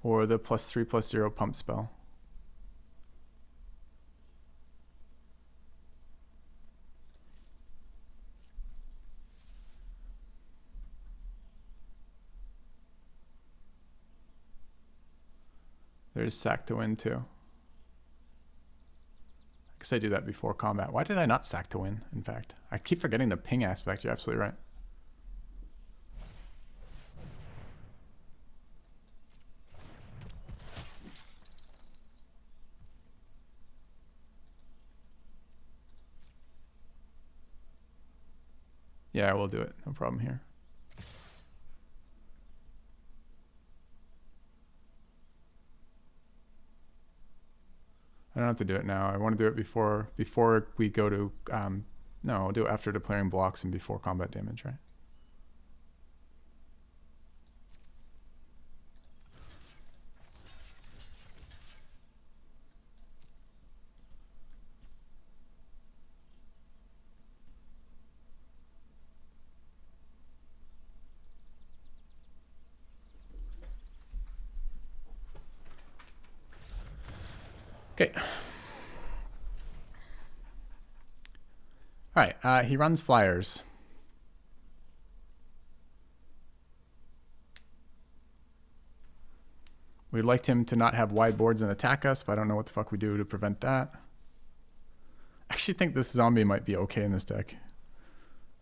or the +3/+0 pump spell. There's sack to win too. I guess I do that before combat. Why did I not sack to win, in fact? I keep forgetting the ping aspect. You're absolutely right. Yeah, we'll do it. No problem here. I don't have to do it now. I want to do it before we go to... no, I'll do it after declaring blocks and before combat damage, right? Okay. All right. He runs flyers. We We'd like him to not have wide boards and attack us, but I don't know what the fuck we do to prevent that. I actually think this zombie might be okay in this deck.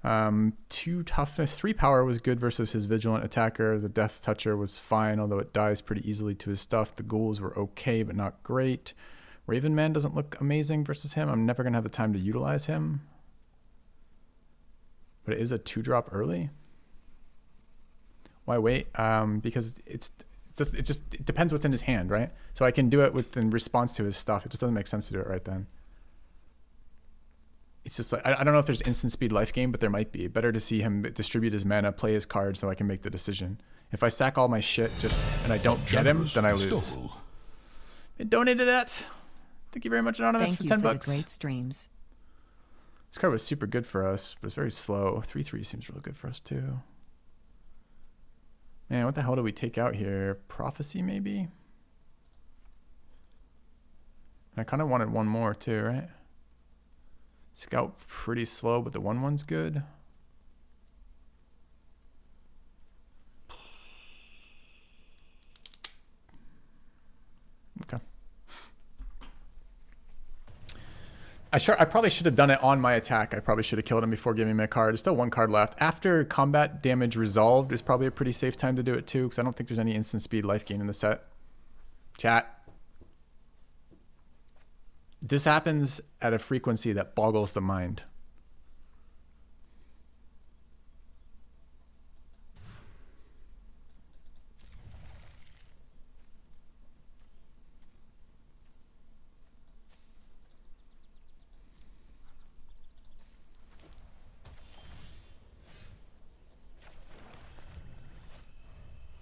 2 toughness, 3 power was good versus his vigilant attacker. The death toucher was fine, although it dies pretty easily to his stuff. The ghouls were okay, but not great. Raven Man doesn't look amazing versus him. I'm never gonna have the time to utilize him. But it is a 2-drop early. Why wait? Because it depends what's in his hand, right? So I can do it in response to his stuff. It just doesn't make sense to do it right then. It's just like, I don't know if there's instant speed life gain, but there might be. Better to see him distribute his mana, play his cards so I can make the decision. If I sack all my shit and I don't get him, then I lose. I donated that. Thank you very much, Anonymous, for 10 bucks. Thank you for the great streams. This card was super good for us, but it's very slow. 3/3 seems really good for us too. Man, what the hell do we take out here? Prophecy, maybe? I kind of wanted one more too, right? Scout pretty slow, but the 1/1's good. Okay. I probably should have done it on my attack. I probably should have killed him before giving me a card. There's still 1 card left. After combat damage resolved is probably a pretty safe time to do it too, because I don't think there's any instant speed life gain in the set. Chat. This happens at a frequency that boggles the mind.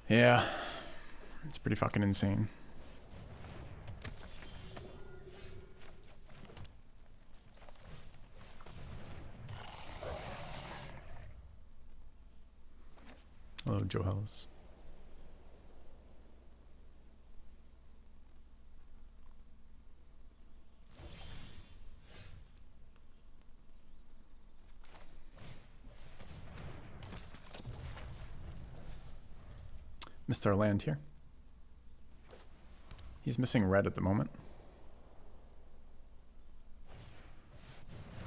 Yeah, it's pretty fucking insane. Hello, Joe Hells. Missed our land here. He's missing red at the moment.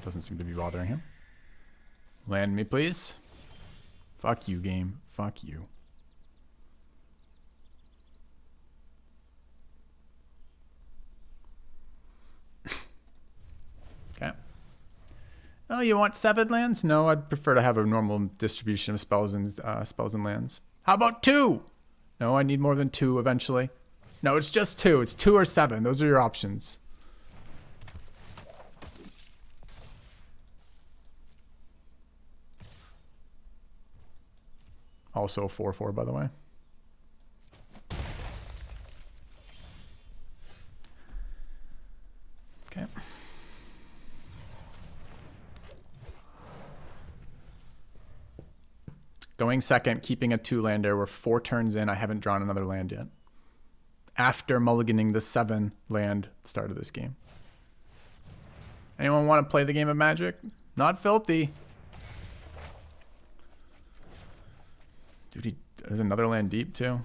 Doesn't seem to be bothering him. Land me, please. Fuck you, game. Fuck you. Okay. Oh, you want 7 lands? No, I'd prefer to have a normal distribution of spells and lands. How about 2? No, I need more than 2 eventually. No, it's just 2. It's 2 or 7. Those are your options. Also 4/4, by the way. Okay. Going second, keeping a 2-lander. We're 4 turns in. I haven't drawn another land yet. After mulliganing the 7 land start of this game. Anyone want to play the game of Magic? Not Filthy. Dude, there's another land deep too.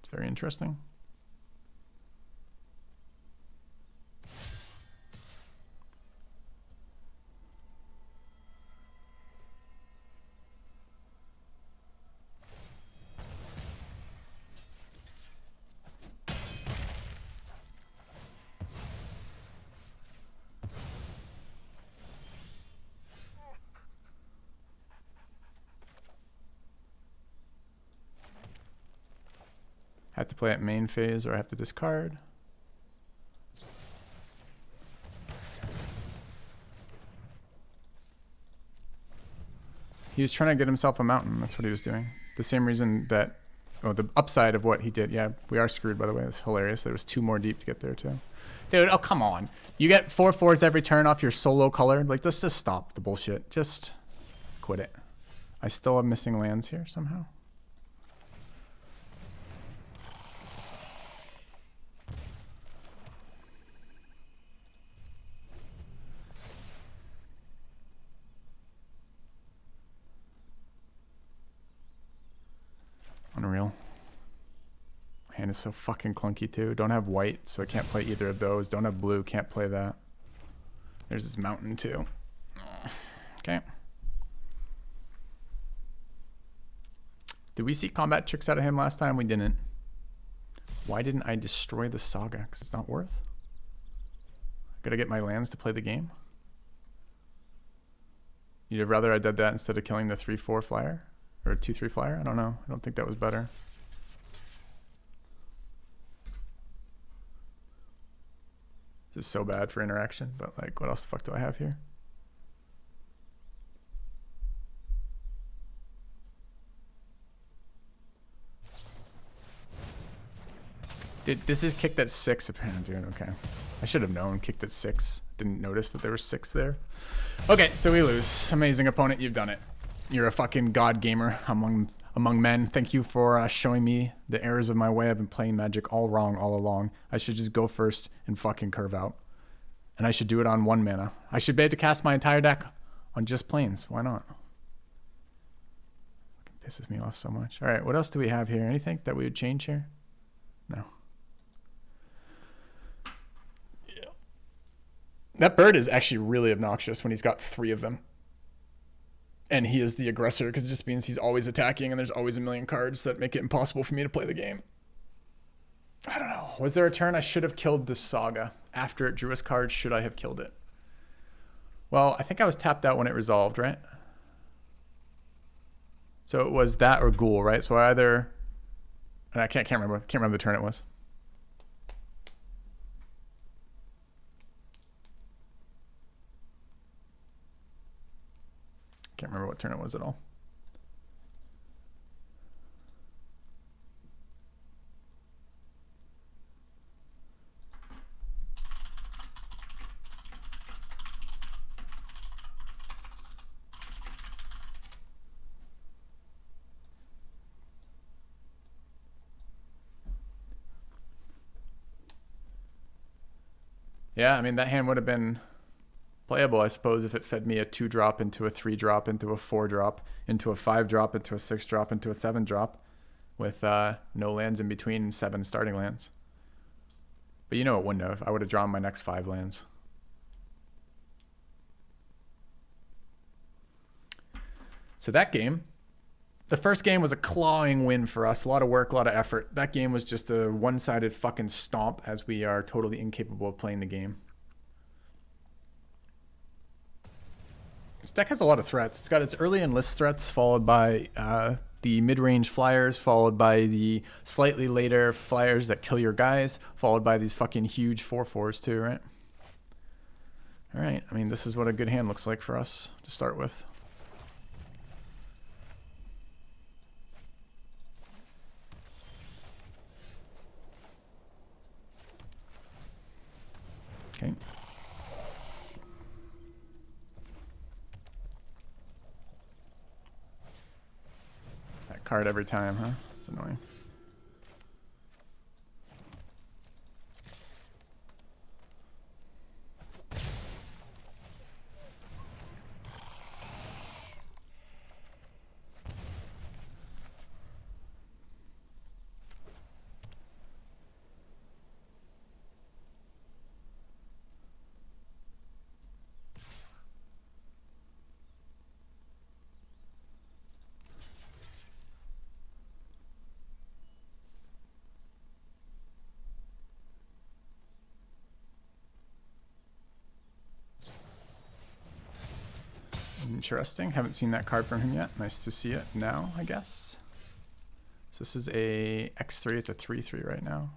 It's very interesting. Have to play at main phase or I have to discard. He was trying to get himself a mountain. That's what he was doing. The same reason that, oh, the upside of what he did. Yeah, we are screwed, by the way. It's hilarious. There was 2 more deep to get there, too. Dude, oh, come on. You get 4/4s every turn off your solo color. Like, let's just stop the bullshit. Just quit it. I still have missing lands here somehow. hand is so fucking clunky too. Don't have white, so I can't play either of those. Don't have blue, can't play that. There's this mountain too. Okay. Did we see combat tricks out of him last time? We didn't. Why didn't I destroy the Saga? Because it's not worth. Gotta get my lands to play the game. You'd rather I did that instead of killing the 3/4 flyer? Or a 2/3 flyer? I don't know. I don't think that was better. This is so bad for interaction, but like, what else the fuck do I have here? Dude, this is kicked at 6 apparently, dude. Okay. I should have known. Kicked at 6. Didn't notice that there were 6 there. Okay, so we lose. Amazing opponent. You've done it. You're a fucking god gamer among men. Thank you for showing me the errors of my way. I've been playing Magic all wrong all along. I should just go first and fucking curve out. And I should do it on 1 mana. I should be able to cast my entire deck on just planes. Why not? Fucking pisses me off so much. All right, what else do we have here? Anything that we would change here? No. Yeah. That bird is actually really obnoxious when he's got 3 of them. And he is the aggressor because it just means he's always attacking and there's always a million cards that make it impossible for me to play the game. I don't know. Was there a turn I should have killed this Saga? After it drew his card, should I have killed it? Well, I think I was tapped out when it resolved, right? So it was that or Ghoul, right? So I either... And I can't remember. Can't remember the turn it was. Can't remember what turn it was at all. Yeah, I mean, that hand would have been playable, I suppose, if it fed me a 2-drop into a 3-drop into a 4-drop into a 5-drop into a 6-drop into a 7-drop with no lands in between and 7 starting lands. But you know it wouldn't have. I would have drawn my next 5 lands. So that game, the first game was a clawing win for us. A lot of work, a lot of effort. That game was just a one-sided fucking stomp as we are totally incapable of playing the game. This deck has a lot of threats. It's got its early enlist threats, followed by the mid-range flyers, followed by the slightly later flyers that kill your guys, followed by these fucking huge 4/4s too, right? All right. I mean, this is what a good hand looks like for us to start with. Okay. That card every time, huh? It's annoying. Interesting. Haven't seen that card from him yet. Nice to see it now, I guess. So this is a X3. It's a 3/3 right now.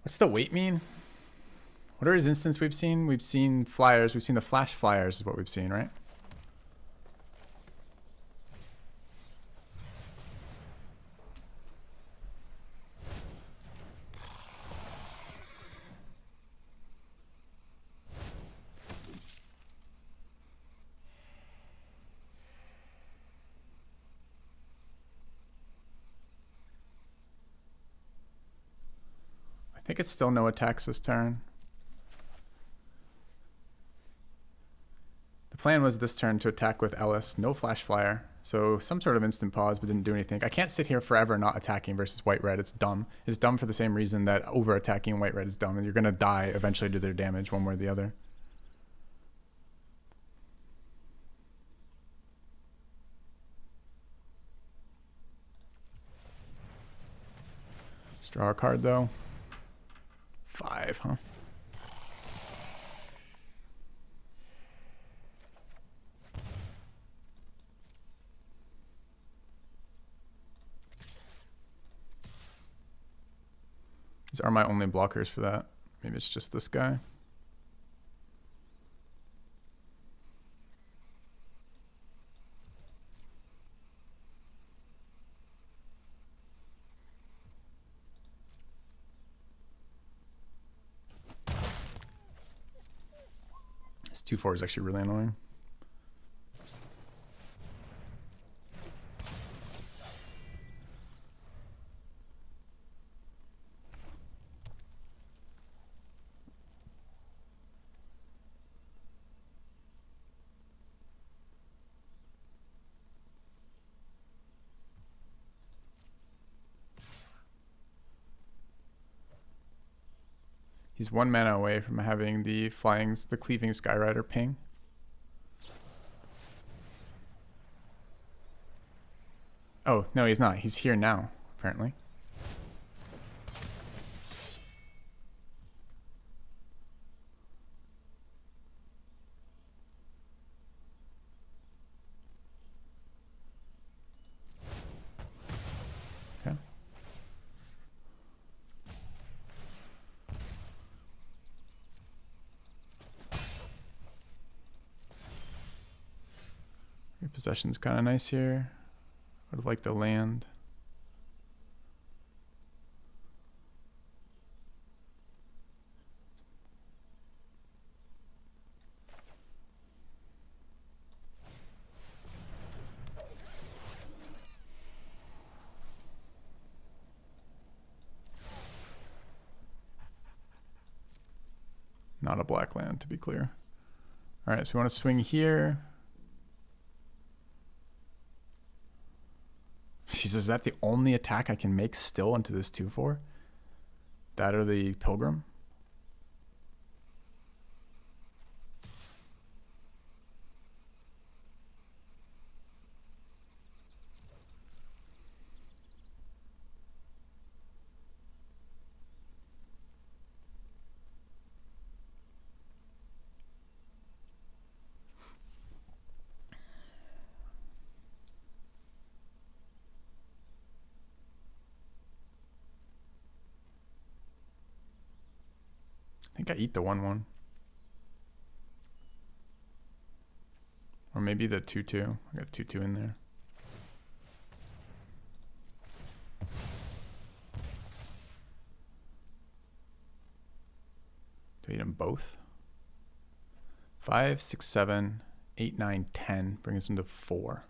What's the weight mean? What are his instants we've seen? We've seen flyers. We've seen the flash flyers is what we've seen, right? I think it's still no attacks this turn. The plan was this turn to attack with Ellis, no flash flyer. So some sort of instant pause, but didn't do anything. I can't sit here forever not attacking versus white-red. It's dumb. It's dumb for the same reason that over-attacking white-red is dumb. And you're going to die eventually to their damage one way or the other. Let's draw a card, though. 5, huh? These are my only blockers for that. Maybe it's just this guy. This 2/4 is actually really annoying. He's 1 mana away from having the cleaving Skyrider ping. Oh, no, he's not. He's here now, apparently. Okay. Repossession's kind of nice here. Would have liked the land. Not a black land, to be clear. All right, so we want to swing here. Jesus, is that the only attack I can make still into this 2/4? That or the Pilgrim? I think I eat the 1/1. Or maybe the 2/2. I got 2/2 in there. Do I eat them both? 5, 6, 7, 8, 9, 10. Brings them to 4.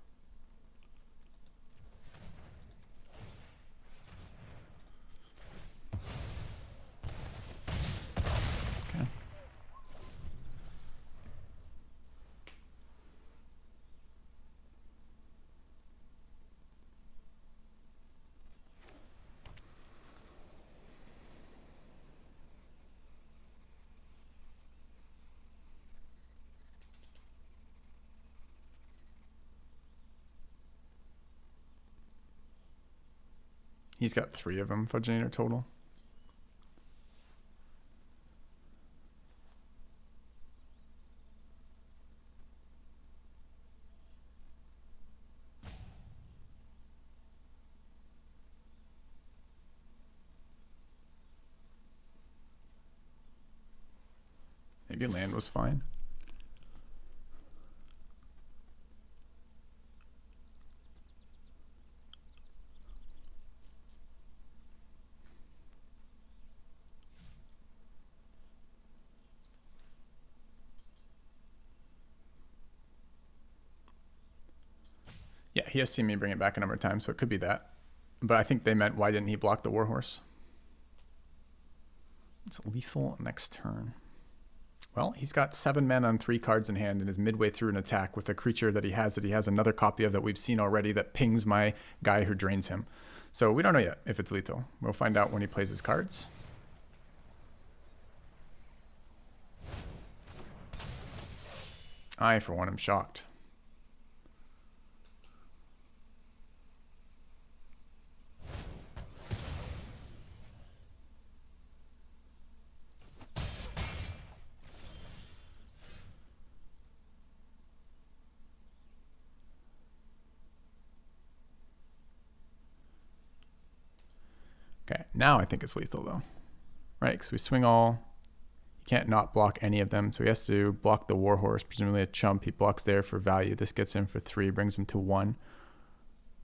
He's got 3 of them, Fudgenator total. Maybe land was fine. Yeah, he has seen me bring it back a number of times, so it could be that. But I think they meant, why didn't he block the Warhorse? It's lethal next turn. Well, he's got 7 mana on 3 cards in hand and is midway through an attack with a creature that he has another copy of that we've seen already that pings my guy who drains him. So we don't know yet if it's lethal. We'll find out when he plays his cards. I, for one, am shocked. Okay, now I think it's lethal though, right? Because we swing all. He can't not block any of them, so he has to block the Warhorse, presumably a chump. He blocks there for value. This gets him for 3, brings him to 1.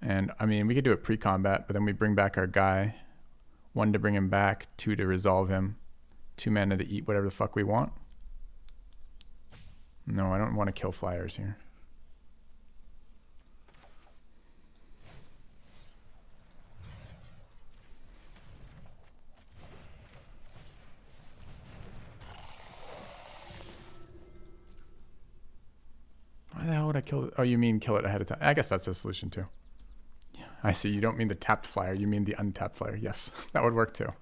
And I mean, we could do it pre-combat, but then we bring back our guy. 1 to bring him back, 2 to resolve him, 2 mana to eat whatever the fuck we want. No, I don't want to kill flyers here. Why the hell would I kill it? Oh, you mean kill it ahead of time? I guess that's the solution too. Yeah, I see. You don't mean the tapped flyer. You mean the untapped flyer. Yes, that would work too.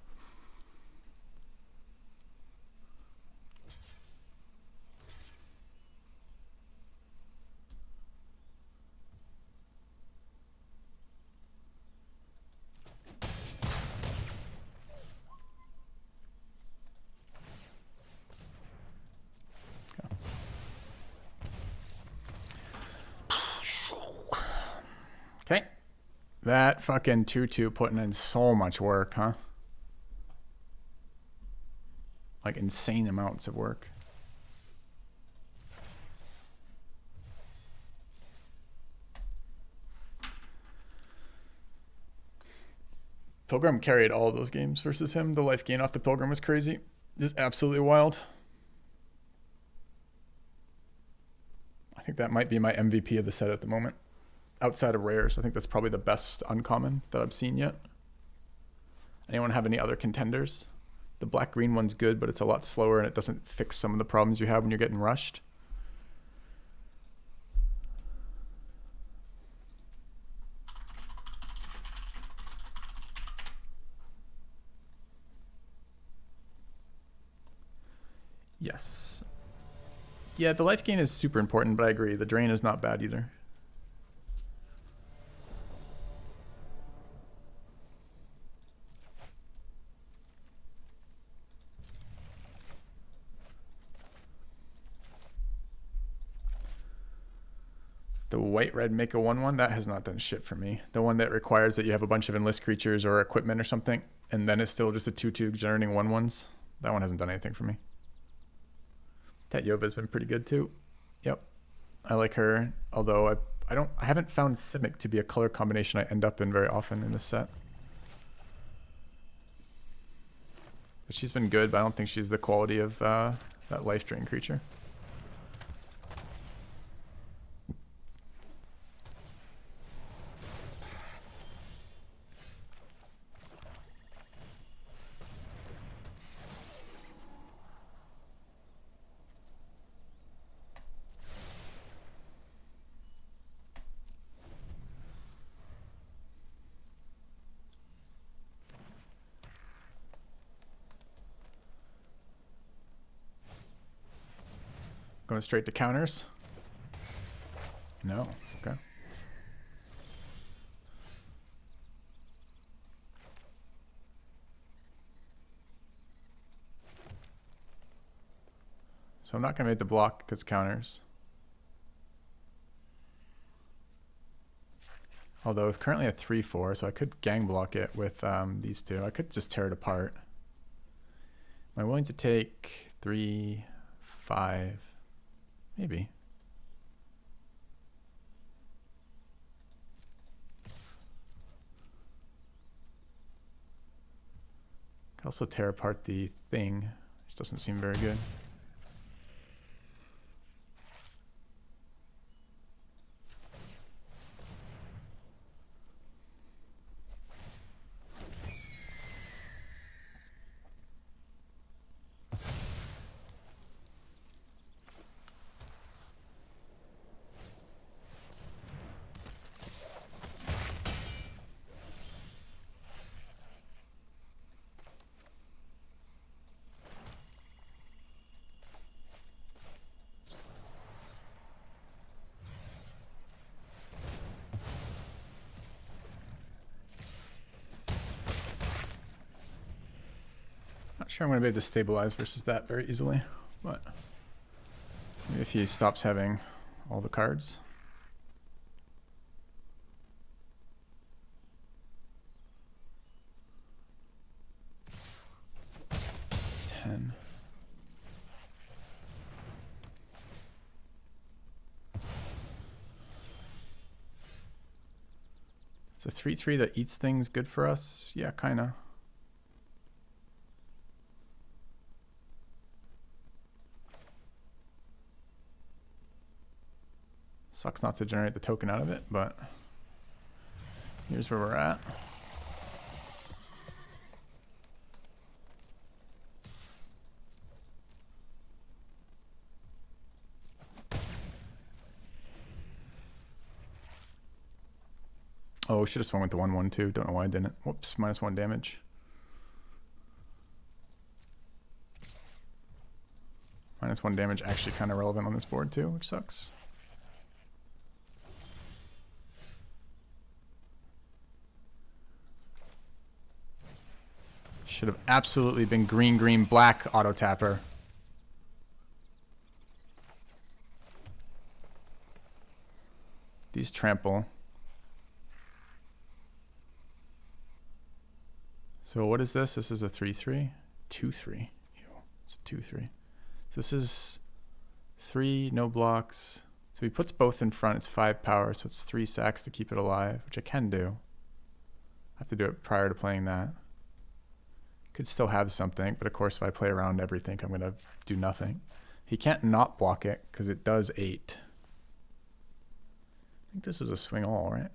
Okay. That fucking 2/2 putting in so much work, huh? Like insane amounts of work. Pilgrim carried all of those games versus him. The life gain off the Pilgrim was crazy. Just absolutely wild. I think that might be my MVP of the set at the moment. Outside of rares, I think that's probably the best uncommon that I've seen yet. Anyone have any other contenders? The black-green one's good, but it's a lot slower and it doesn't fix some of the problems you have when you're getting rushed. Yes. Yeah, the life gain is super important, but I agree. The drain is not bad either. The white-red make a 1/1, that has not done shit for me. The one that requires that you have a bunch of enlist creatures or equipment or something, and then it's still just a 2/2 generating 1/1s. That one hasn't done anything for me. That Yova's been pretty good too. Yep. I like her, although I haven't found Simic to be a color combination I end up in very often in this set. But she's been good, but I don't think she's the quality of that life drain creature. Going straight to counters? No. Okay. So I'm not going to make the block because counters. Although it's currently a 3/4, so I could gang block it with these two. I could just tear it apart. Am I willing to take 3, 5. Maybe. Could also tear apart the thing, which doesn't seem very good. Not sure I'm going to be able to stabilize versus that very easily, but maybe if he stops having all the cards. So 3/3 that eats things good for us? Yeah, kinda. Sucks not to generate the token out of it, but here's where we're at. Oh, should have swung with the 1/1 too. Don't know why I didn't. Whoops, -1 damage. -1 damage actually kind of relevant on this board too, which sucks. Should have absolutely been green, green, black auto tapper. These trample. So what is this? This is a 3/3, 2/3. Ew, it's a 2/3. So this is 3, no blocks. So he puts both in front. It's 5 power, so it's 3 sacks to keep it alive, which I can do. I have to do it prior to playing that. Could still have something, but of course if I play around everything, I'm gonna do nothing. He can't not block it because it does 8. I think this is a swing all, right?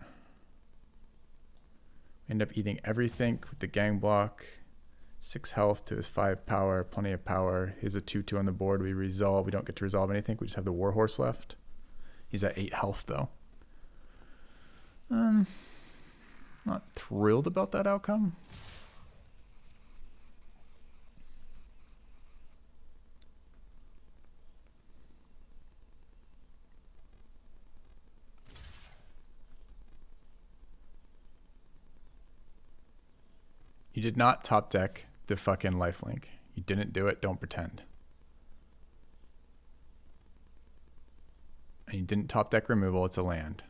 End up eating everything with the gang block. 6 health to his 5 power, plenty of power. Here's a 2/2 on the board. We resolve. We don't get to resolve anything. We just have the Warhorse left. He's at 8 health though. Not thrilled about that outcome. You did not top deck the fucking lifelink. You didn't do it. Don't pretend. And you didn't top deck removal. It's a land.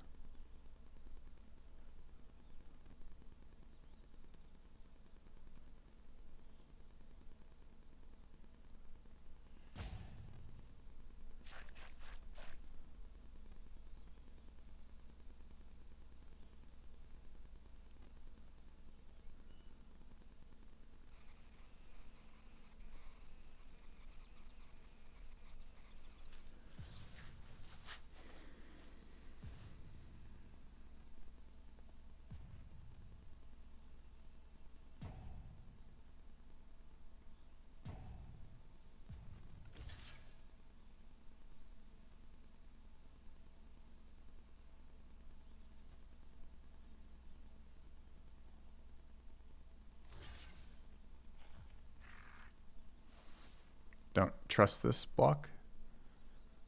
Don't trust this block.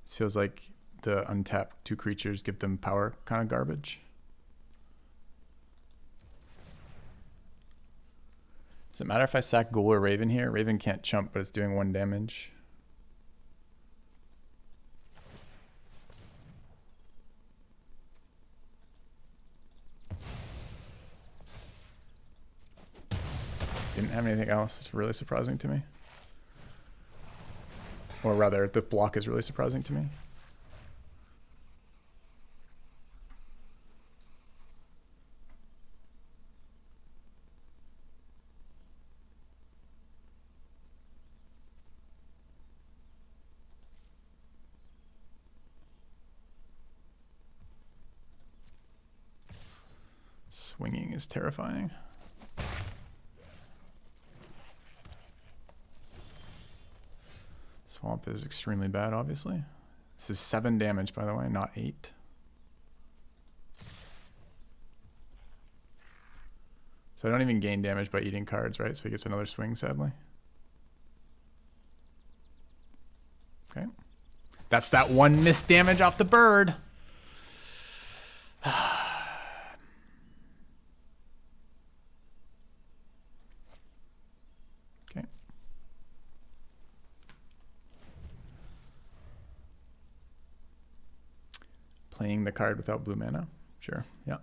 This feels like the untapped 2 creatures give them power kind of garbage. Does it matter if I sack Ghoul or Raven here? Raven can't chump, but it's doing 1 damage. Didn't have anything else. It's really surprising to me. Or rather, the block is really surprising to me. Swinging is terrifying. Swamp is extremely bad, obviously. This is 7 damage, by the way, not 8. So I don't even gain damage by eating cards, right? So he gets another swing, sadly. Okay. That's that 1 missed damage off the bird. Okay. Playing the card without blue mana. Sure. Yeah.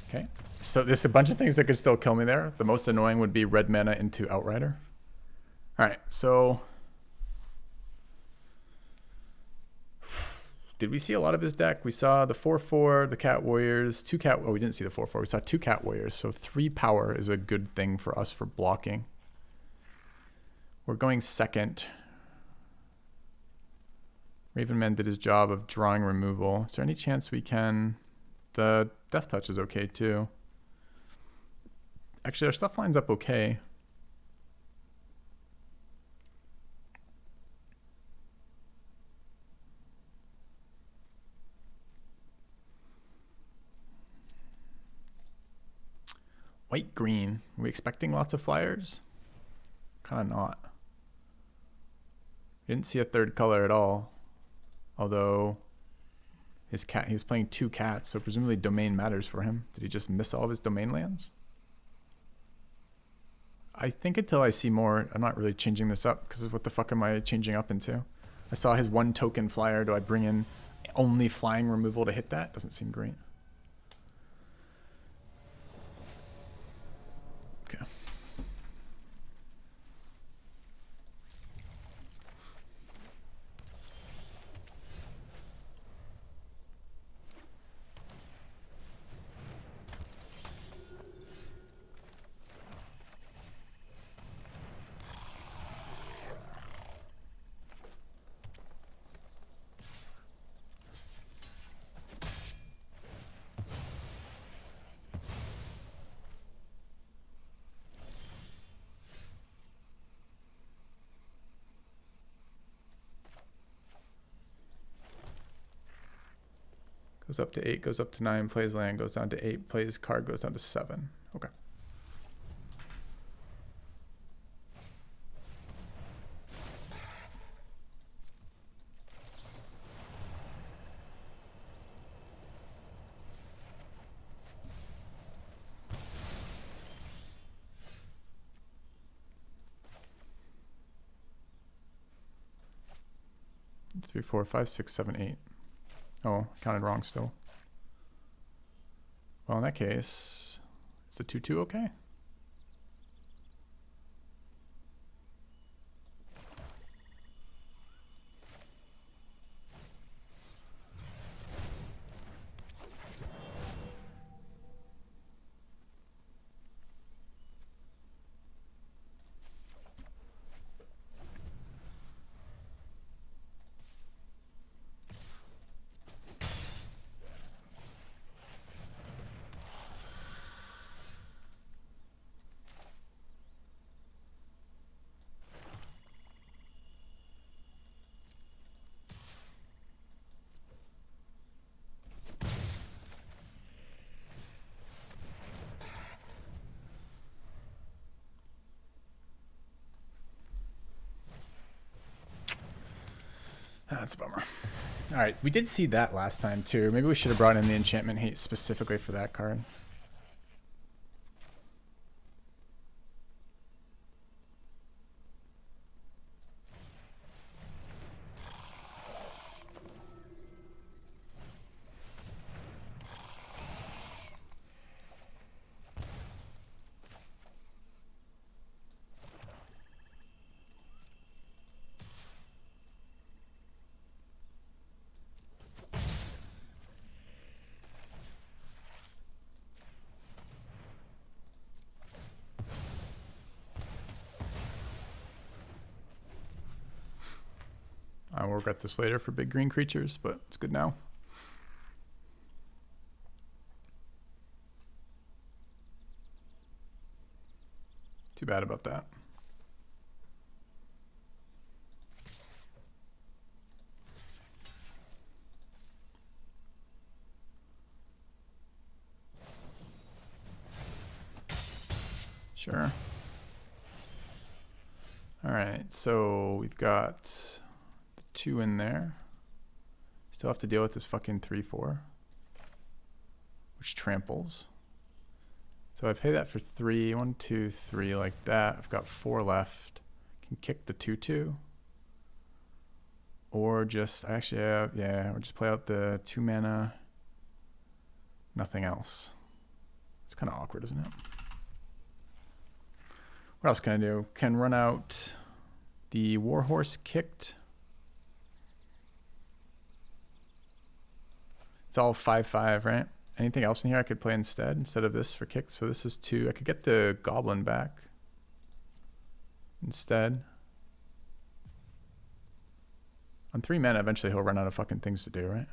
Okay. So there's a bunch of things that could still kill me there. The most annoying would be red mana into Outrider. All right. So did we see a lot of his deck? We saw the 4/4, the Cat Warriors, 2 Cat. Oh, we didn't see the 4/4. We saw 2 Cat Warriors. So 3 power is a good thing for us for blocking. We're going second. Ravenman did his job of drawing removal. Is there any chance we can? The Death Touch is okay too. Actually, our stuff lines up okay. White green. Are we expecting lots of flyers? Kind of not. Didn't see a third color at all. Although his cat, he was playing 2 cats, so presumably domain matters for him. Did he just miss all of his domain lands? I think until I see more, I'm not really changing this up because what the fuck am I changing up into? I saw his 1 token flyer. Do I bring in only flying removal to hit that? Doesn't seem great. Okay. Goes up to 8, goes up to 9, plays land, goes down to 8, plays card, goes down to 7. Okay. Three, 4, 5, 6, 7, 8. Oh, counted wrong still. Well, in that case, is the 2/2 okay? That's a bummer. All right, we did see that last time too. Maybe we should have brought in the enchantment hate specifically for that card. we'll regret this later for big green creatures, but it's good now. Too bad about that. Sure. All right, so we've got the 2 in there. Still have to deal with this fucking 3/4, which tramples. So I pay that for 3, 1, 2, 3, like that. I've got 4 left. Can kick the 2/2, or just actually yeah, or just play out the 2 mana. Nothing else. It's kind of awkward, isn't it? What else can I do? Can run out the Warhorse kicked. It's all 5/5, right? Anything else in here I could play instead of this for kicked? So this is 2. I could get the Goblin back instead. On 3 mana, eventually he'll run out of fucking things to do, right?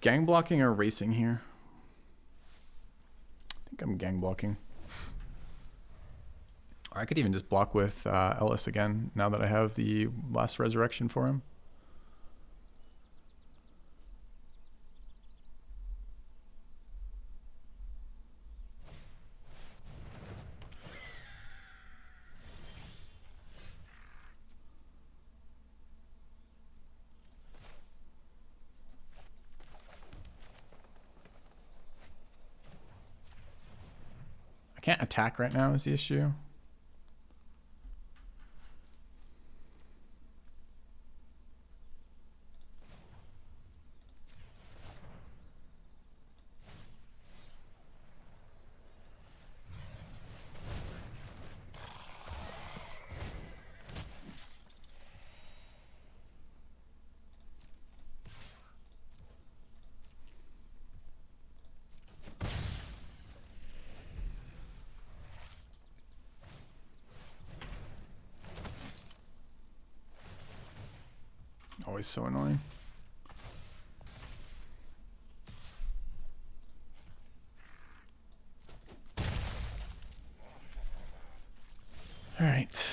Gang blocking or racing here? I think I'm gang blocking. Or I could even just block with Ellis again now that I have the last resurrection for him. I can't attack right now is the issue. Always so annoying. All right.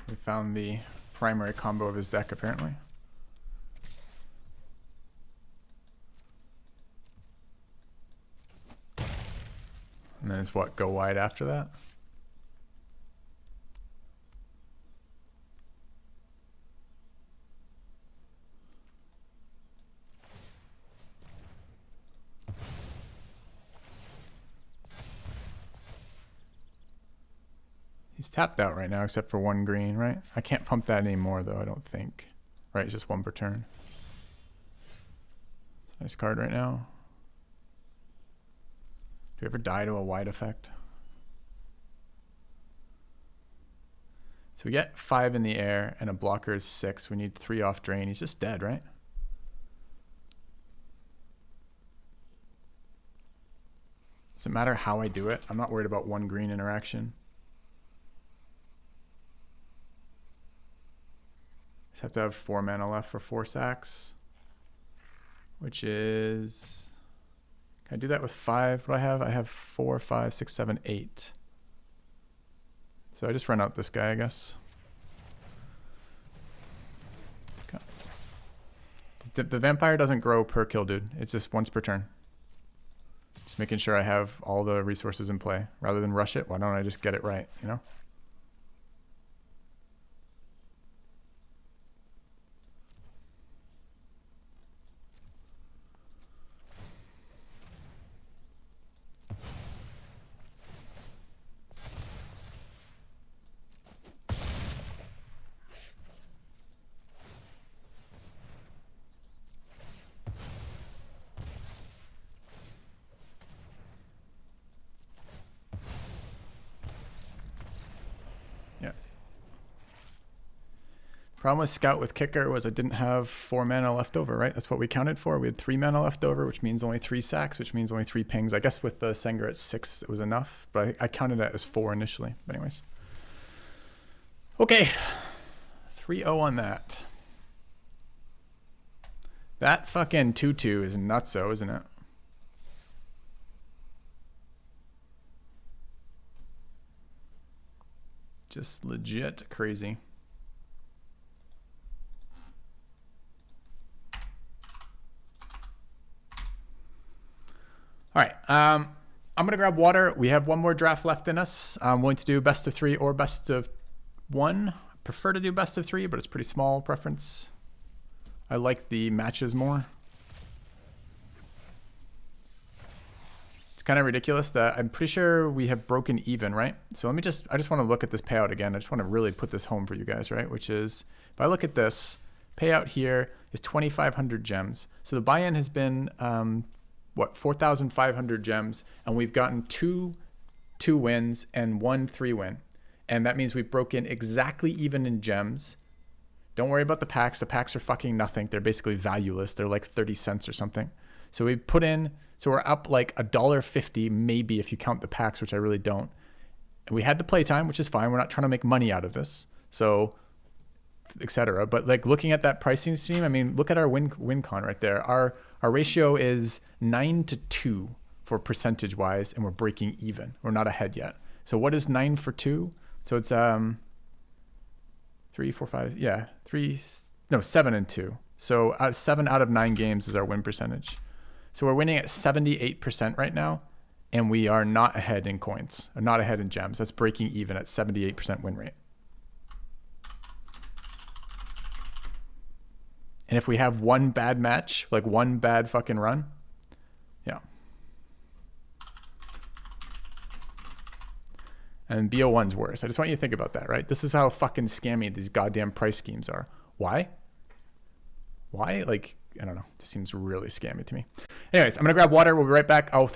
We found the primary combo of his deck, apparently. And then it's what, go wide after that? He's tapped out right now, except for 1 green, right? I can't pump that anymore, though, I don't think. Right, it's just 1 per turn. It's a nice card right now. Do we ever die to a wide effect? So we get 5 in the air, and a blocker is 6. We need 3 off drain. He's just dead, right? Does it matter how I do it? I'm not worried about one green interaction. Just have to have 4 mana left for 4 sacks, which is, can I do that with 5? What do I have? I have 4, 5, 6, 7, 8. So I just run out this guy, I guess. Okay. The vampire doesn't grow per kill, dude. It's just once per turn. Just making sure I have all the resources in play. Rather than rush it, why don't I just get it right, you know? Problem with Scout with Kicker was I didn't have 4 mana left over, right? That's what we counted for. We had 3 mana left over, which means only 3 sacks, which means only 3 pings. I guess with the Senger at 6, it was enough, but I counted it as 4 initially. But anyways. Okay. 3-0 on that. That fucking 2-2 is nutso, isn't it? Just legit crazy. All right, I'm going to grab water. We have one more draft left in us. I'm willing to do best of 3 or best of 1. I prefer to do best of 3, but it's pretty small preference. I like the matches more. It's kind of ridiculous that I'm pretty sure we have broken even, right? So I just want to look at this payout again. I just want to really put this home for you guys, right? Which is, if I look at this, payout here is 2,500 gems. So the buy-in has been, 4,500 gems, and we've gotten 2 wins and 1 3-win. And that means we've broken exactly even in gems. Don't worry about the packs. The packs are fucking nothing. They're basically valueless. They're like 30 cents or something. So we put in, so we're up like $1.50 maybe if you count the packs, which I really don't. And we had the playtime, which is fine. We're not trying to make money out of this. So, etc. But like looking at that pricing scheme, I mean, look at our win con right there. Our ratio is 9-2 for percentage wise, and we're breaking even. We're not ahead yet. So what is 9 for 2? So it's 3, 4, 5, yeah, 7 and 2. So 7 out of 9 games is our win percentage. So we're winning at 78% right now, and we are not ahead in coins, or not ahead in gems. That's breaking even at 78% win rate. And if we have one bad match, like one bad fucking run, yeah. And BO1's worse. I just want you to think about that, right? This is how fucking scammy these goddamn price schemes are. Why? Like, I don't know. It just seems really scammy to me. Anyways, I'm going to grab water. We'll be right back. I'll throw